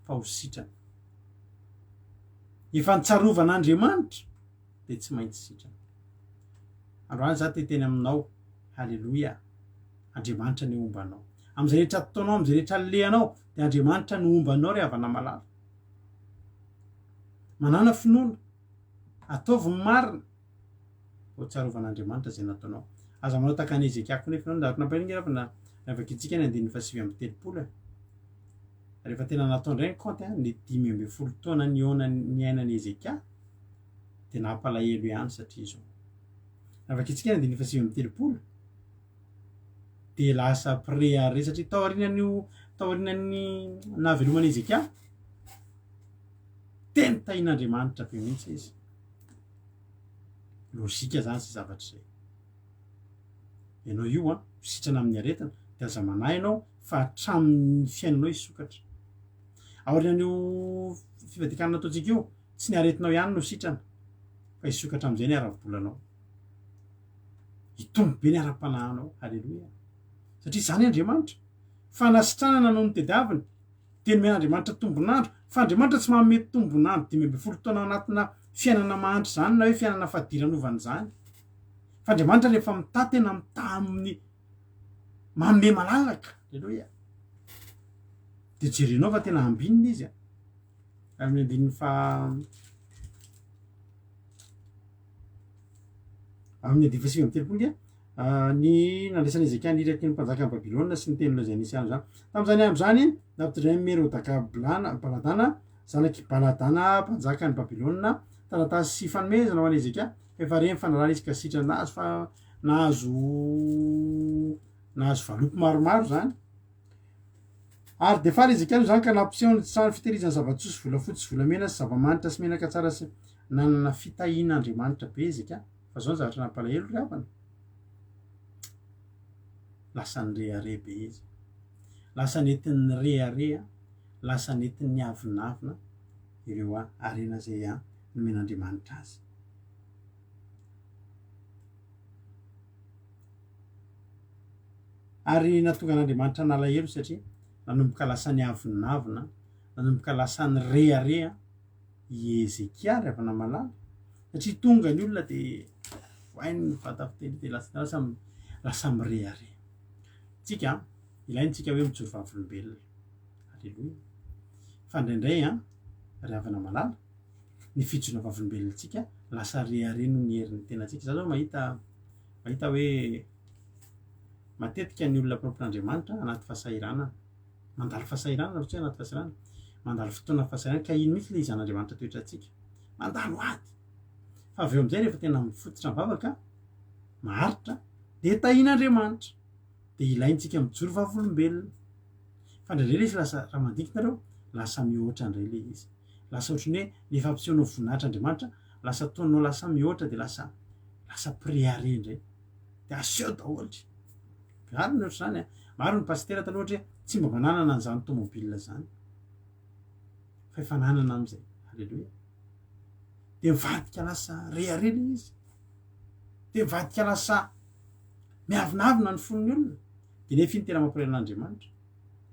fa ho sitrana efa nitsarovan'Andriamanitra de tsy maintsy sitrana androany za te teny aminao halleloia Andriamanitra ny ombanao am'izay rehetra ataonao am'izay rehetra lehanao de Andriamanitra ny ombanao ry havana malala manana finoana ataovy marina ho tsarovan'Andriamanitra zay nataonao aza manao tahaka ny Ezekia koa nefa nao nampaingina rapana navaka itsika ny 9:30 rehefa tena natao ndray ny compte ny 10 taona ny aina ny Ezekia de nampalahelo ihany satria zao afaka itsika ny 530 de lasa préaré satria taorinany navelomany Ezekia teny tahin'Andriamanitra be mihitsy izy. Lôzika zany sy zavatra zay. Ianao io sitrana amin'ny aretina de aza manahy ianao fa hatramin'ny fiainanao isokatra. Aorinan'io fivadikana nataontsika io tsy ny aretinao ihany no sitrana fa isokatra am'izay ny ara-bolanao. Itombo be ny ara-panahinao. Halleloia. Satria zany Andriamanitra fanasitranana no ny tediaviny de nomen'Andriamanitra tombonandro fa Andriamanitra tsy manome tombonandro 10 taona anatina fiainana mahantra zany na hoe fiainana fahadiran'ovany zany. Fa Andriamanitra rehefa mitahy tena mitahy amin'ny manome malalaka. Halleloia. De jerenao fa tena ambininy izy amin'ny andininy amin'ny 530 ny nandraisany Ezekia niraky ny mpanjaka ny Babilôna sy ny teny Lozanisiana zany. Tamin'izany andro zany nampitondray Merodaka Baladana zanaky Baladana mpanjaka ny Babilôna taratasy sy fanomezana ho an'i Ezekia efa reny fanarahana izy ka sitrana nahazo fa nahazo valopy maromaro zany. Ary de faly Ezekia zany ka nampiseho ny trano fitehirizana zava-tsoa sy volafotsy sy volamena sy zava-manitra sy menaka tsara sy nanana fitahian'Andriamanitra be Ezekia. Fa zao ny zavatra nampalahelo ry havana. Lasa nyreare be izy. Lasa nentin'ny rearea, lasa nentin'ny avinavina ireo arena zay nomen'Andriamanitra azy. Ary natonga n'Andriamanitra nalahelo satria nanomboka lasa ny avinavina, nanomboka lasa ny rearea i Ezekia ry havana malala. Satria tonga ny olona de voainy vata fiteny de lasa mireare. Tsika ilaintsika hoe mijoro vavolombelona. Halleloia. Fa indraindray ry havana malala ny fijoroana vavolombelontsika lasa reare no ny herin'ny tenantsika. Za zao mahita hoe matetika ny olona propran'Andriamanitra anaty fahasahiranana mandalo fahasahiranana satria anaty fahasahiranana mandalo fotoana fahasahiranana ka iny mihitsy le izan'Andriamanitra toetrantsika mandalo ady. Fa avy eo am'izay rehefa tena mifototra mivavaka maharitra de tahian'Andriamanitra de ilaintsika mijoro vavolombelona. Fa indraindray le izy lasa raha mandinkinareo lasa mihoatra indray le izy. Lasa ohatrany hoe le fampisehoanao voninahitran'Andriamanitra lasa ataonao lasa mihoatra de lasa préaré indray de aseho daholo. Maro ny ohatr' zany maro ny pastera tany ohatra hoe tsy mba mananana an'izany tômôbilina zany fa efa nanana am'izay. Halleloia. De mivadika lasa reare le izy. De mivadika lasa miavinavina ny fon'ny olona. De nefa iny tena mampalahelo n'Andriamanitra.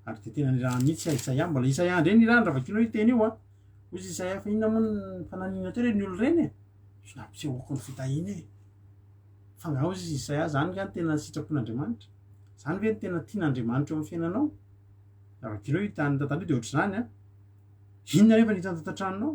Ary de tena nirahana mihitsy Isaia, mbola Isaia indray nirahana raha vakinao io teny io hozy Isaia fa inona moa ny fananina teo re ny olo reny sy nampisehoako ny fitahiana fa nga hozy Isaia zany ka tena sitrapon'Andriamanitra. Zany ve ny tena tian'Andriamanitra eo amin'ny fiainanao? Raha vakinao io tany tantara de ohatr'izany inona nefa nitany tantatranonao?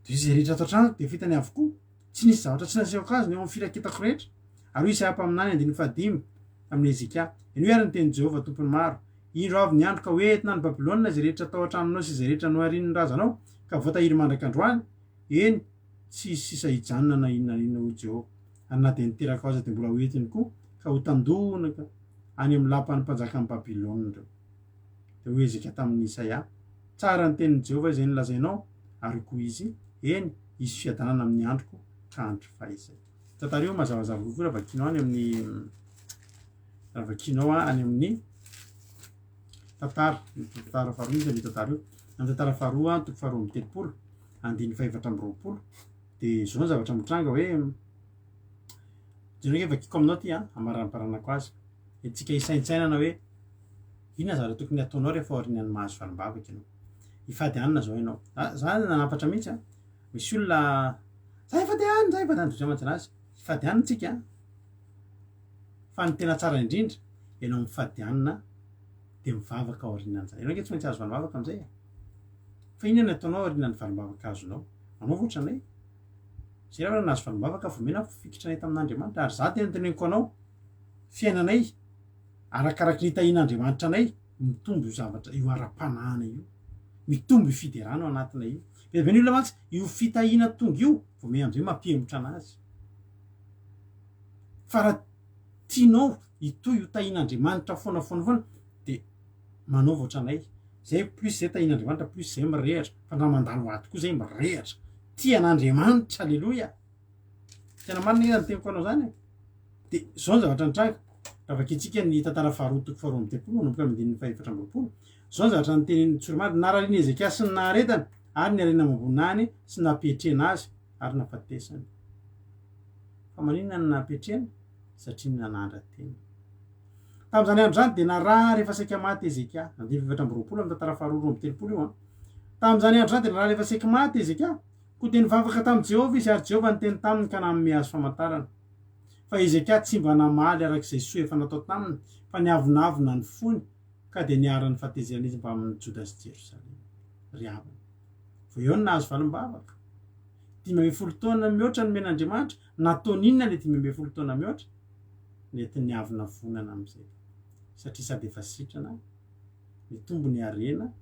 De izy rehetra ato an-trano de fitany avokoa. Tsy nisy zavatra tsy nasehoko azy ny eo amin'ny firaketako rehetra. Ary Isaia mpaminany 5 amin'ny Ezekia. Iny ary ny teny Jehovah tompony maro. Indro avy ny andro ka hoentina ny Babilôna izay rehetra tao an-tranonao sy izay rehetra noharian'ny razanao ka voatahiry mandrak'androany. Eny tsy sisa hijanona na inona inona ho Jehovah. Ary na de niteraka azy de mbola hoentiny koa ka ho tandonaka any amin'ny lapan'ny mpanjakan'ny Babilôna reo. De ho Ezekia tamin'ny Isaia. Tsara ny tenin'i Jehovah izay nilazainao ary koa izy eny isy fiadanana amin'ny androko ka andro faizay. Tantareo mazavazava kokoa raha vakinao any amin'ny tantara faharoa misy amin'ny tantara io. Amin'ny tantara faharoa toko faharoa amby 30 andiny fahaefatra amby 20 de zao ny zavatra mitranga hoe jereo vakiko aminao ty amaramparanako azy. Etsika hisaintsainana hoe inona zavatra tokony ataonao rehefa aorian'ny mahazo valimbavaka ianao. Ifady anina zao ianao. Za nanapatra mihitsy misy olona za ifady anina dry amantsanazy. Ifady anina tsika fa ny tena tsara indrindra ianao mifady anina de mivavaka aorianan'izay. Ianao nge tsy maintsy azo valimbavaka am'izay fa inona ny ataonao aorianan'ny valimbavaka azonao? Anao voatra anay. Zay raha nahazo valimbavaka vomena fikitranay tamin'Andriamanitra ary za tena teneniko anao fiainanay arakaraky ny tahian'Andriamanitra anay mitombo io zavatra io ara-panahana io. Mitombo io fiderana ao anatinay io. Be ny olona mantsy io fitahiana tonga io vomena am'izay mampihemotra anazy. fa raha tianao itoy ho tahin'Andriamanitra foana de manao ohatranay zay plus zay tahin'Andriamanitra plus zay mirehatra fa raha mandalo ato koa zay mirehatra tian'Andriamanitra alleloia tena marina ny teniko anao zany de zao ny zavatra nitranga raha vakitsika ny tantara faharoa toko faharoa amby telopolo manomboka amin'ny andininy fahaefatra amby roapolo zao ny zavatra nyteniny Tsorimary narariana Ezekia sy ny naharetany ary ny arena ambonany sy napetrena azy ary nafatesany fa maninona ny napetrena satria ny nanandra teny tamin'izany andro zany de narary rehefa saika maty Ezekia andininy fahaefatra amby roapolo amin'ny tantara faharoa amby telopolo io tamin'izany andro zany de narary rehefa saika maty Ezekia ko de nivavaka tamin'i Jehovah izy ary Jehovah niteny taminy ka nanome azy famatarana fa Ezekia tsy mba namaly arak'izay soa efa natao taminy fa niavonavona ny fony ka de niara-ny fahatezerana izy mba amin'ny Joda sy Jerosalema ry havana vo eo ny nahazo valim-bavaka 5 taona mihoatra ny men'Andriamanitra nataoninona le 5 taona mihoatra nety niavona vonana am'izay satria sady efa sitrana mitombo ny arena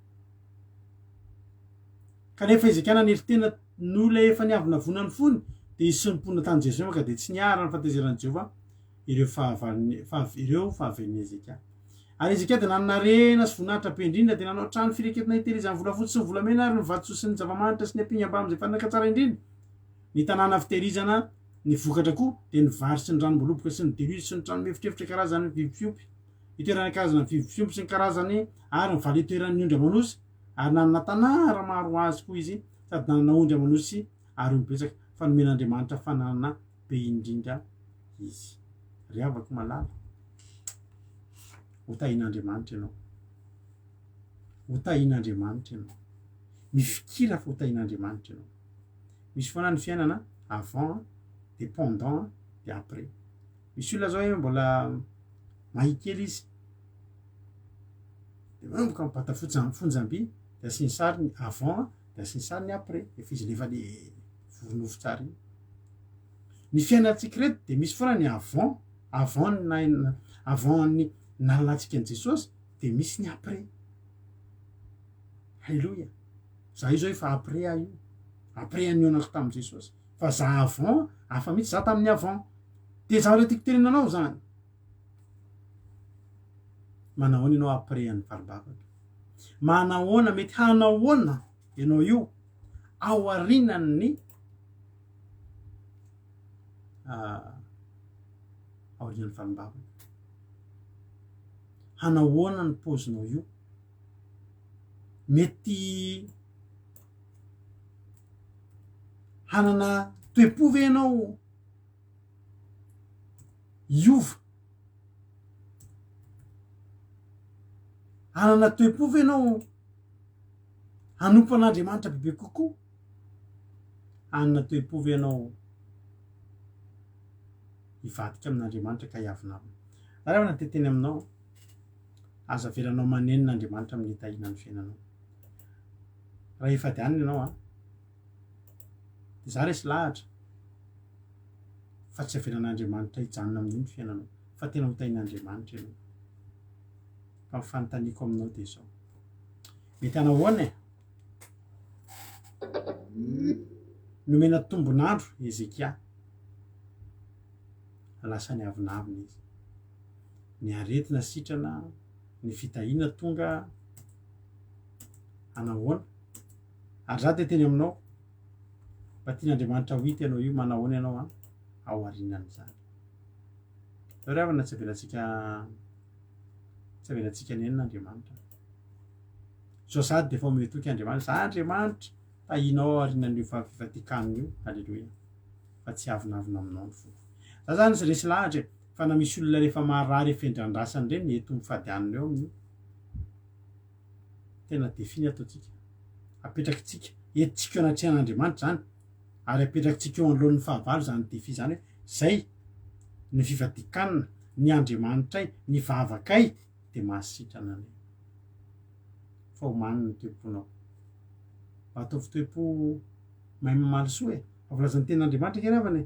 kanefa Ezekia naneritena n'olona efa niavona vonany fony de izy sy nimpona tany Jerosalema ka de tsy niara ny fahatezeran'i Jehovah ireo fahaven'ny Ezekia ary Ezekia de nanarena sy voninahitra be indrindra de nanao trano fireketina hitehirizany volafotsy sy ny volamena ary ny vatosoa sy ny zava-manitra sy ny ampinga mba am'izay fanaka tsara indrindra ny tanàna fitehirizana ny vokatra koa de ny vary sy ny ranom-boloboka sy ny deluge sy ny trano mihefitrefitra karazany fiompifiopy itoerana karazana fiompifiopy sy ny karazany ary ny valy itoeran'ny ondry amanosy ary nanana tanàra maro azy koa izy sady nanana ondry amanosy ary mibetsaka fa nomen'Andriamanitra fananana be indrindra izy ry avako malala ho tahin'Andriamanitra ianao ho tahin'Andriamanitra ianao mifikira fa ho tahin'Andriamanitra ianao misy foana ny fiainana avant de pendant de après misy olona zao hoe mbola mahikely izy de manomboka mibata fonjam-by de asiany sary ny avant de asiany sary ny après efa izy lefa le voronofo tsara iny ny fiainantsika reto de misy foana ny avant ny nalalantsika an' Jesosy de misy ny après halleloia za io zao efa après aho io après anionako tamin'i Jesosy fa za avant hafa mihitsy za tamin'ny avant de zavatra tiako tenenanao zany manahoana ianao après an'ny valibavaka manahoana mety hanahoana ianao io ao arinan'ny aorian'ny valibavaka hanahoana ny paozinao io mety hanana toe-po ianao iova hanana toe-po ianao hanompo an'Andriamanitra bebe kokoa hanana toe-po ianao hivadika amin'Andriamanitra ka hiavinavina raha rehefa nateteny aminao aza velanao manenon'Andriamanitra amin'ny tahina ny fiainanao raha efa de anina ianao de za resy lahatra fa tsy avelan'Andriamanitra hijanona amin'iny fiainanao fa tena ho tahin'Andriamanitra ianao fa mifanontaniako aminao de zao mety hanahoana nomena tombonandro Ezekia lasa ny avinavina izy ny aretina sitrana ny fitahina tonga hanahoana ary za te teny aminao mba tian'Andriamanitra ho hita ianao io manahoana ianao ao arinan'izany zao ry havana tsy avelantsika nen'Andriamanitra zao sady de efa ome toky Andriamanitra za Andriamanitra tahinao ao arinan'io fifatikanina io halleloia fa tsy avinavina aminao ny fo za zany sy resy lahatra fa na misy olona rehefa marary efendrandrasany reny eto mifadianina eo amin'io tena definy ataotsika apetrakitsika etitsika eo anatrehan'Andriamanitra zany ary apetrakitsika eo anoloan'ny fahavalo zany defi zany hoe zay ny fivadikanina ny Andriamanitray ny vavakay de mahasitrana anay fa ho maniny ny toe-ponao mba ataovy toe-po mahay mamaly soa fa volazan'ny tenin'Andriamanitra kely avany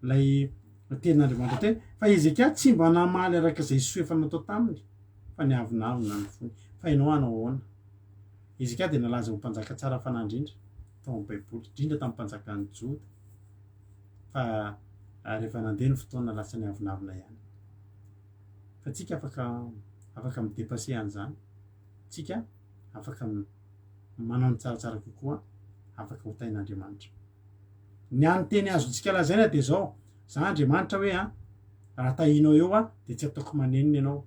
lay tenin'Andriamanitra teny fa Ezekia tsy mba namaly arak'izay soa efa natao taminy fa niavinavina ny fony fa ianao hanao ahoana Ezekia de nalaza ho mpanjaka tsara fanandrindra tao amin'ny baiboly indrindra tamin'ny mpanjakany Joda fa rehefa nandeha ny fotoana lasa ny avinavina ihany fa tsika afaka midepase an'izany tsika afaka manao ny tsaratsara kokoa afaka ho tain'Andriamanitra ny anyteny azontsika lazaina de zao za Andriamanitra hoe raha tahinao eo de tsy ataoko maneniny ianao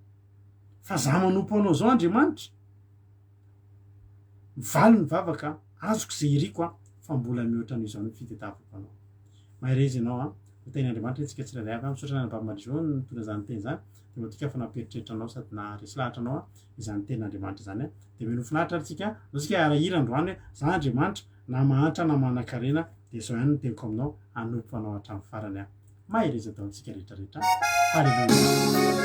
fa za manompo anao zao Andriamanitra mivaly ny vavaka azoko zay iriko fa mbola mihoatra an'izao ny fitadiavako anao mahiraizy ianao ho tain'Andriamanitra tsika tsirairay avy misaotra ny Babamadizo nitondra zany teny zany de matika fa namperitreritra anao sady na resy lahatra anao izany tenin'Andriamanitra zany de mino finaritra atsika zao tsika arahira androany hoe za Andriamanitra na mahantra na manan-karena de zao ihany no teniko aminao hanompo anao hatramin'ny farany mahiraizy adaontsika rehetrarehetra haleluia.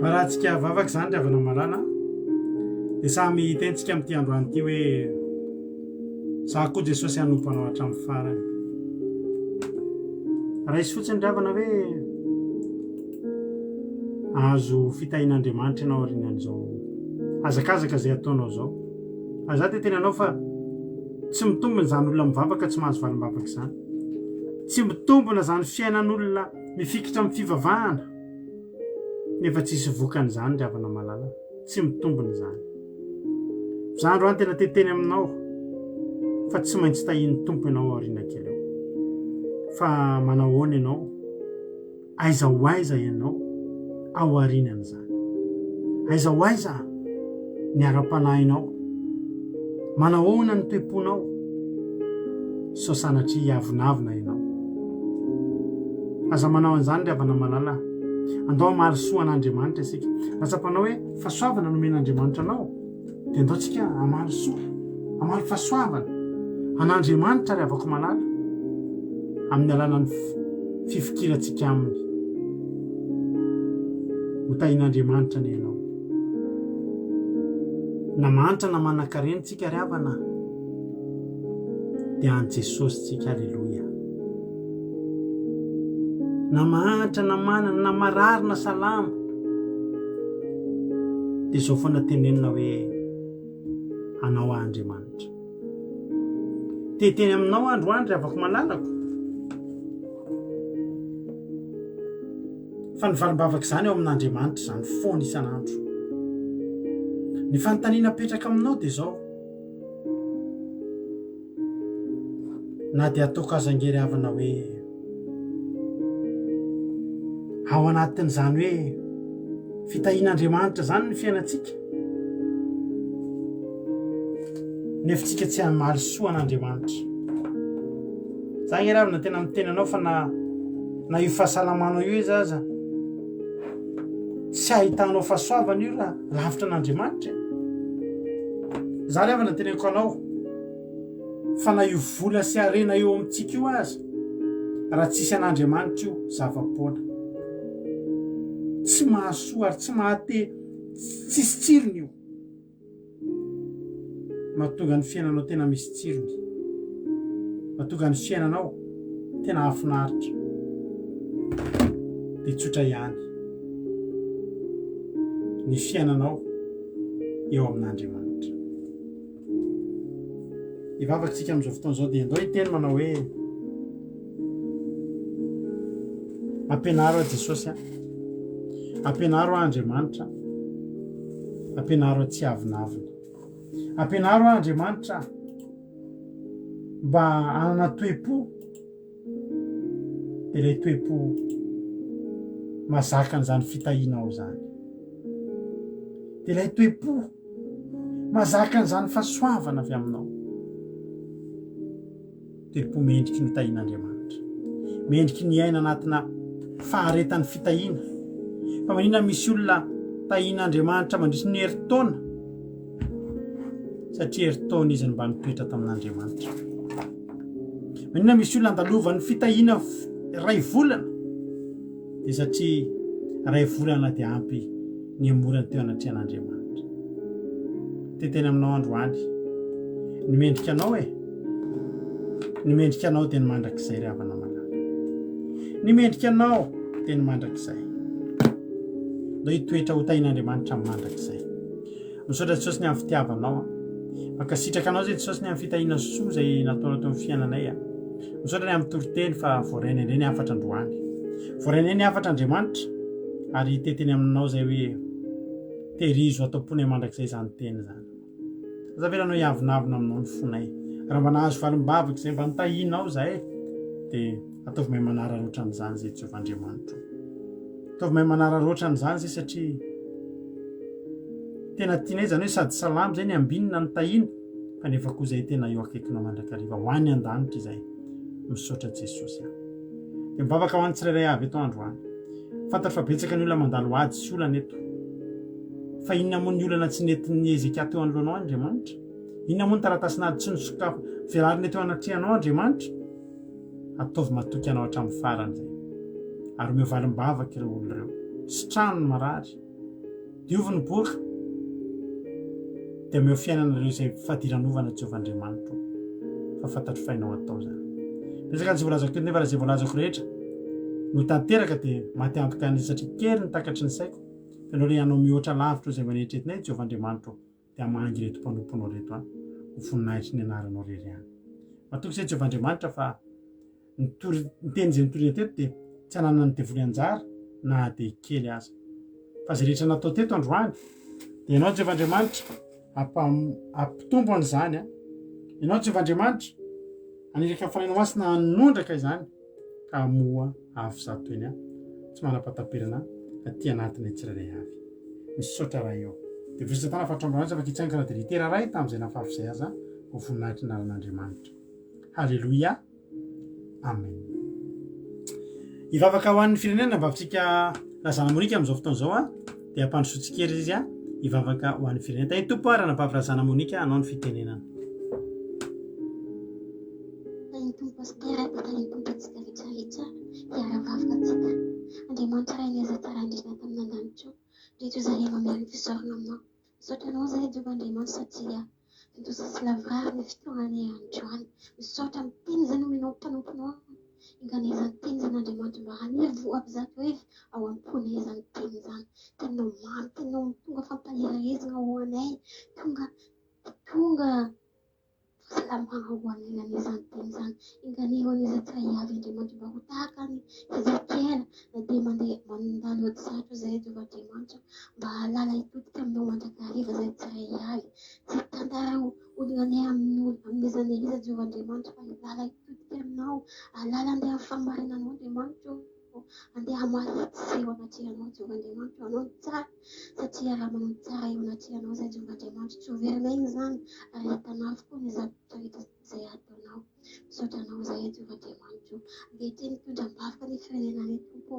Rahantsika vavaky zany ry havana malala dia samy tentsika amin'ity androany ity hoe za koa Jesosy hanompanao hatramin'ny farany. Raha isy fotsiny ry havana hoe azo fitahin'Andriamanitra ianao aorianan'izao hazakazaka izay ataonao zao. Za dia tena anao fa tsy mitombona izany olona mivavaka tsy mahazo valim-bavaka izany. Tsy mitombona izany fiainan'olona mifikitra amin'ny fivavahana nefa tsisy vokan'izany ry havana malala, tsy mitombona izany. Za androany tena teteny aminao fa tsy maintsy tahin'ny tompo ianao aoriana kely eo. Fa manao ahoana ianao? Aiza ho aiza ianao ao aorianan'izany? Aiza ho aiza ny ara-panahinao? Manao ahoana ny toe-ponao? Sao sanatria hiavonavina ianao. Aza manao an'izany ry havana malala. Andao maharisoa an'Andriamanitra isika. Ratsapanao hoe fahasoavana nomen'Andriamanitra anao dia andao tsika amarisoa, amary fahasoavana an'Andriamanitra ry havako malala amin'ny alalan'ny fifikirantsika aminy. Ho tahin'Andriamanitra ny ianao. Na manitra na manan-karena tsika ry havana dia an' Jesosy tsika. Alleloia. Na mahatra na manana na marary na salama dia izao foana tenenina hoe anao Andriamanitra. Teteny aminao androany ry havako malalako fa ny valim-bavaka izany eo amin'Andriamanitra izany foana isan'andro. Ny fanontaniana petraka aminao dia izao: na dia ataoko azangery havana hoe ao anatin'izany hoe fitahian'Andriamanitra zany ny fiainantsika, nefa tsika tsy maharisoa an'Andriamanitra. Za nge ravina tena miteny anao fa na io fahasalamanao io izy aza tsy ahitanao fahasoavana io raha lavitra an'Andriamanitra. Za ry havana teneniko anao fa na io vola sy harena eo amintsika io aza raha tsisy an'Andriamanitra io zava-poana. Tsy mahasoa ary tsy mahate, tsisy tsirony io. Mahatonga ny fiainanao tena misy tsirony, mahatonga ny fiainanao tena hafinaritra. Dia tsotra ihany ny fiainanao eo amin'Andriamanitra. Ivavakantsika amin'izao fotoan'izao dia andao hiteny manao hoe ampianaro a Jesosy, ampianaro Andriamanitra, ampianaro tsy avinavina, ampianaro Andriamanitra mba hanana toe-po, dia ilay toe-po mazaka an'izany fitahinao zany, dia ilay toe-po mazaka an'izany fahasoavana avy aminao. Toe-po mendriky ny tahin'Andriamanitra, mendriky ny aina anatina faharetan'ny fitahina fa maninona misy olona tahian'Andriamanitra mandritra ny herintaona satria herintaona izy mba nitoetra tamin'Andriamanitra. Maninona misy olona andalovan'ny fitahina ray volana dia satria ray volana dia ampy ny amorany teo anatrehan'Andriamanitra. Teteny aminao androany ny mendrika anao ny mendrika anao dia ny mandrakizay ry havana malala, ny mendrika anao dia ny mandrakizay. Ndao hitoetra ho tahin'Andriamanitra amin'ny mandrakizay. Misaotra Jesosy ny amin'ny fitiavanao, mankasitraka anao zay Jesosy ny amin'ny fitahiana soa zay nataonao teo amin'ny fiainanay. Misaotra ny amin'ny toriteny fa voaraina indray ny afatra androany, voaraina ny afatra Andriamanitra ary teteny aminao zay hoe terizo atao-pony mandrakizay izany teny zany. Azavelanao hiavinavina aminao ny fonay. Raha mba nahazo valim-bavaka izay mba nitahinao zahay dia ataovy mahay manararoatra an'izany zay Jehovah Andriamanitra. Ataovy mahay manararoatra an'izany zay satria tena tianay zany hoe sady salamy zay ny ambinina ny tahina fa nefa koa zay tena eo akaikinao mandrakariva ho any an-danitra izay. Misaotra Jesosy aho. Dia mivavaka ho an'ny tsirairay avy eto androany. Fantatra fa betsaka ny olona mandalo ady sy olana eto. Fa inona moa ny olana tsy nentin'ny Ezeka teo anoloanao Andriamanitra? Inona moa ny taratasinady tsy nisokafo velariny teo anatrehanao Andriamanitra? Ataovy matoky anao hatramin'ny farany zay. Ary omeo valim-bavaka ireo olona ireo. Sy trano ny marary. Diovy ny boka. Dia omeo fiainanareo izay fadiranovana Jehovah Andriamanitra. Fa fantatro fainao atao zany. Betsaka ny zay voalazako eto nefa raha zay voalazako rehetra no tanteraka dia maty antoka ny satria kely ny takatry ny saiko. Ianao ilay anao mihoatra lavitra izay manetretinay Jehovah Andriamanitra dia hamangy reto mpanomponao reto ho voninahitry ny anaranao rery any. Matoky izay Jehovah Andriamanitra fa ny teny izay nitorina teto dia tsy hanana ny devoly anjara na dia kely aza. Fa izay rehetra natao teto androany dia ianao Jehovah Andriamanitra ampitombo an'izany. Ianao Jehovah Andriamanitra aniraka fanahinao masina hanondraka izany ka moa avy zato eny tsy manapataperana aty anatinay tsirairay avy. Misaotra raha eo. Dia virisa tana fatrandramanitra afaka hitsangana dia litera ray tamin'izay nafafy izay aza ho voninahitry ny naran'Andriamanitra. Halleloia. Amen. Hivavaka ho an'ny firenena mbavintsika razana monika amin'izao fotoana izao dia ampandrosoantsika ery izy hivavaka ho an'ny firenena. Tany tompo arana mbavy razana monika anao ny fitenenana. Pastera dia talentompantsika rehetrarehetra hiara-vavakatsika. Andriamanitra ray ny azatsara indrindra tamin'ny an-danitro. Rehetra zahay mamery ny fisaorana aminao. Misaotra anao zahay Jehovah Andriamanitra satria findrosa sy lavrary ny fotoanany androany. Misaotra amin'ny teny izany omenao mpanomponao. Inganezany teny izany Andriamanitra mba haniry voabizato hoe ao am-pony izany teny izany. Teninao mamy, teninao tonga fampaherahezana ho anay. Tonga salamana ho anay izany teny izany. Inganeo an'izatsara avy Andriamanitra mba ho tahaka ny Hezekiela na dia mandeha mandalo ody sarotra izay Jehovah Andriamanitra mba halala hitodika aminao mandrakariva izay tsara avy. Tsy tantara olonanay amin'izany iza Jehovah Andriamanitra fa halala hitodika aminao, halala andeha amin'ny famarinanao Andriamanitra. Andeha hamaritsy izay eo anatrehanao Jehovah Andriamanitra anao ny tsara satria raha manao tsara eo anatrehanao izay Jehovah Andriamanitra tsy ho verimena izany ary hitanao avokoa ny zavatra rehetra izay ataonao. Misaotra anao zahay Jehovah Andriamanitra. Ankehitriny tondram-bavaka ny firenenany tompo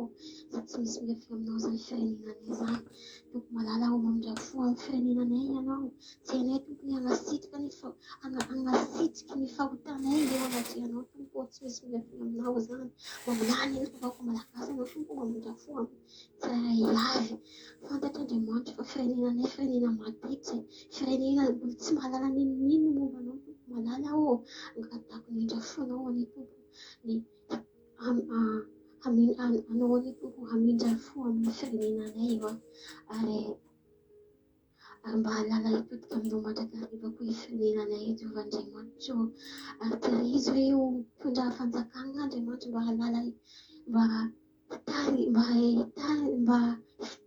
sady tsy misy miafina aminao izany firenenany izany. Tompo malala ho mamindrafo amin'ny firenenanay ianao. Tsy hainay tompo ny hanasitrika ny fahotanay eo anatrehanao tompo tsy misy miafina aminao izany. Maminany eny favaoko malagasy anao tompo mamindrafo amin'ny tsirairay avy. Fantatra Andriamanitra fa firenenanay firenena maditra, firenena mbola tsy mahalala ninonino momba anao tompo malala ao. Angatahako ny indrafonao any tompo anao any tompo hamindra fo amin'ny firenenanay ary mba halala hitodika aminao mandrakariva koa i firenenanay Jehovah Andriamanitra. Ary terizo ireo mpitondra fanjakana Andriamanitra mba halala mba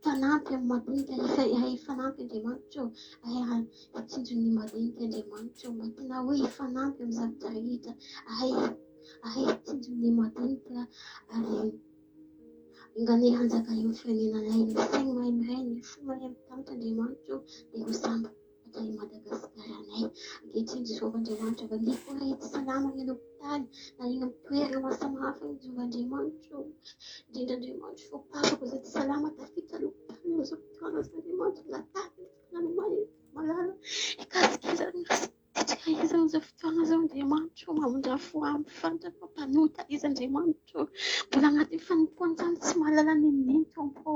fanampy amin'ny madinika ifanampy Andriamanitra. Hitsinjo ny madinika Andriamanitra mba tena hoe ifanampy amin'ny zavatra rehetra. Hitsinjo ny madinika ary inganay hanjaka eo firenenanay ny sainy mahay miray ny fo mahay mitamitra Andriamanitra dia ho samby andray Madagasikara-nay. Ankehitriny Jehovah-Andriamanitra vaniko rehetra salama ny hopitaly na iny amin'ny toerana mahasamihafa ny Jehovah-Andriamanitra. Indrindra-Andriamanitra fopafako izay tsy salama tafita l'hopitaly amin'izao fotoana izao Andriamanitra latady malala ekasikizany titrika izao fotoana izao Andriamanitra mamondra-fo ampy fantatra mpanota izy Andriamanitra mbola anatin'ny fanompoany izany tsy mahalala nininy tompo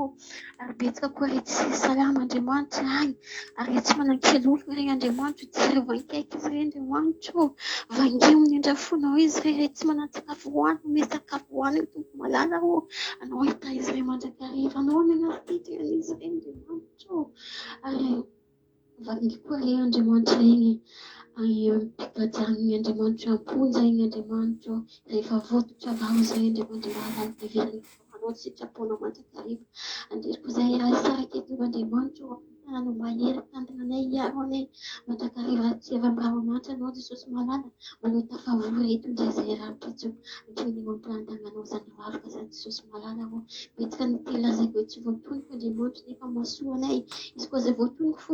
ary betsaka koa rehetra tsy salama Andriamanitra any ary tsy manan-kelolona regny Andriamanitra tsy vankaiky izy re Andriamanitra vangio minindra fonao izy re tsy manan-tsakafo hoany misy sakafo hoany tompo malala anao hita izy re mandrakariva anao nanasititra izy re Andriamanitra ary vangy koa re Andriamanitra regny pikajany Andriamanitra amponja iny Andriamanitra rehefa vototra vao izy re Andriamanitra mahalala beveriny anao sitrapona mandrakariva andriko izay raha saraka eto Andriamanitra tanano mahery tantana anay hiaro anay mandrakariva tsy avy amin'ny ranomanitra anao Jesosy malala manao tafavory eto indray izay raha pitso antrony mampilantananao zany ravaka zany Jesosy malala betsaka ny telazaiko tsy voatoniko Andriamanitra nefa mahasoa anay izy koa izay voatoniko fo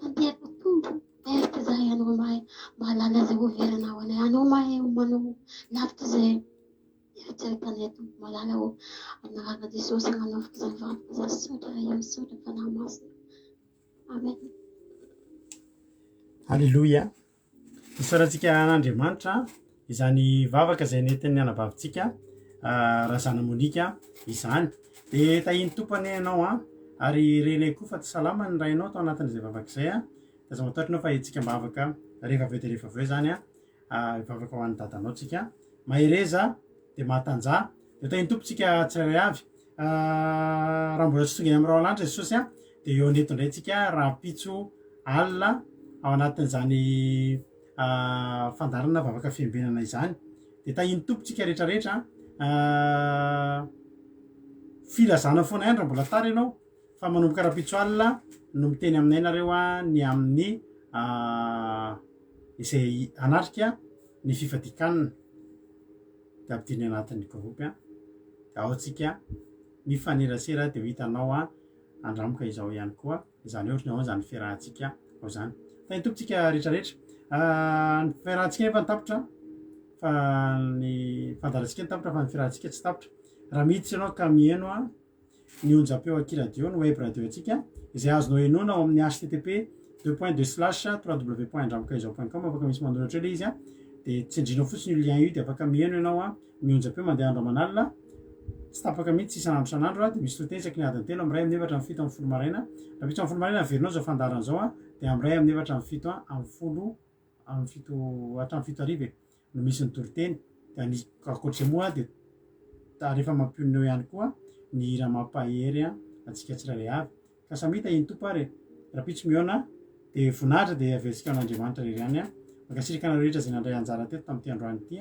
tantehako tompo erika zay anao mahalala zay overanao anay anao mahay manao lavitra zay eritreretanay tompo malala anarana Jesosy agnanaovako zany vavaka za sotra raha io sotra fanahy masina amen. Halleloia. Isaorantsika an'Andriamanitra izany vavaka izay nentin'ny anabavintsika razana Monika izany dia tahiny tompany ianao ary renay koa fa tsy salama ny rainao tao anatin'izay vavaka izay aza mataotry anao fa itsika mbavaka rehefa aveo dia rehefa aveo zany vavaka ho an'ny dadanao tsika mahereza dia mahatanja dia tahiny tompontsika tsirairay avy raha mbola tsy tonga amin'ny raolanitra Jesosy dia eo aneto indray tsika raha pitso alina ao anatin'izany fandarana vavaka fiambenana izany dia tahiny tompontsika rehetrarehetra filazana foana ihany raha mbola tara ianao fa manomboka raha pitso alina no miteny aminay nareo ny amin'ny izay anatrika ny fifadikanina dia ampidiny anatin'ny groupe dia ao tsika mifanerasera dia ho hitanao andramoka izao ihany koa izany ohatrany ao zany fiarahantsika ao zany tahiny tompontsika rehetrarehetra ny fiarahantsika efa nitapitra fa ny fandarantsika nitapitra fa ny fiarahantsika tsy tapitra raha miditra ianao ka mihaino ny onjam-peo akiradio ny web radio atsika izay azonao enona ao amin'ny http://www.andramokaizaho.com afaka misy manoratra le izy dia tsendrinao fotsiny io lien io dia afaka mihaino ianao ny onjam-peo mandeha andro aman'alina tsy tapaka mihitsy isanandro isanandro dia misy fotoana isaky ny adiny telo amin'ny ray amin'ny efatra amin'ny fito amin'ny folo maraina raha pitso amin'ny folo maraina averinao zao fandaran zao dia amin'ny ray amin'ny efatra amin'ny fito amin'ny folo amin'ny fito hatramin'ny fito ariva no misy ny toriteny dia ny ankoatr'izay moa dia rehefa mampiononeo ihany koa ny hira mampahery atsika tsirairay avy ka samita iny tompo ary raha pitso mihaona dia voninahitra dia aversika an'Andriamanitra rery any makasirika anareo rehetra izay nandray anjara teto tamin'ity androany ity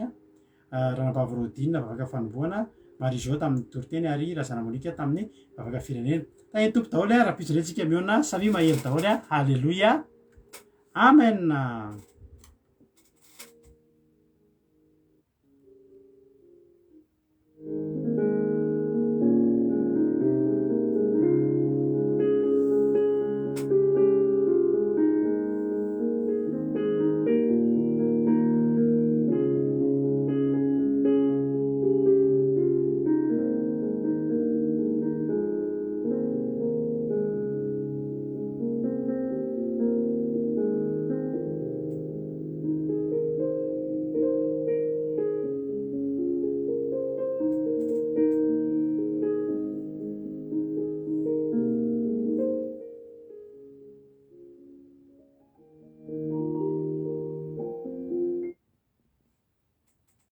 raha nabavy rodinina vavaka fanomboana Marizao tamin'ny toriteny ary razana Monika tamin'ny vavaka firenena tahiny tompo daholo raha pitso rentsika mihaona samy mahery daholo halleluia amen.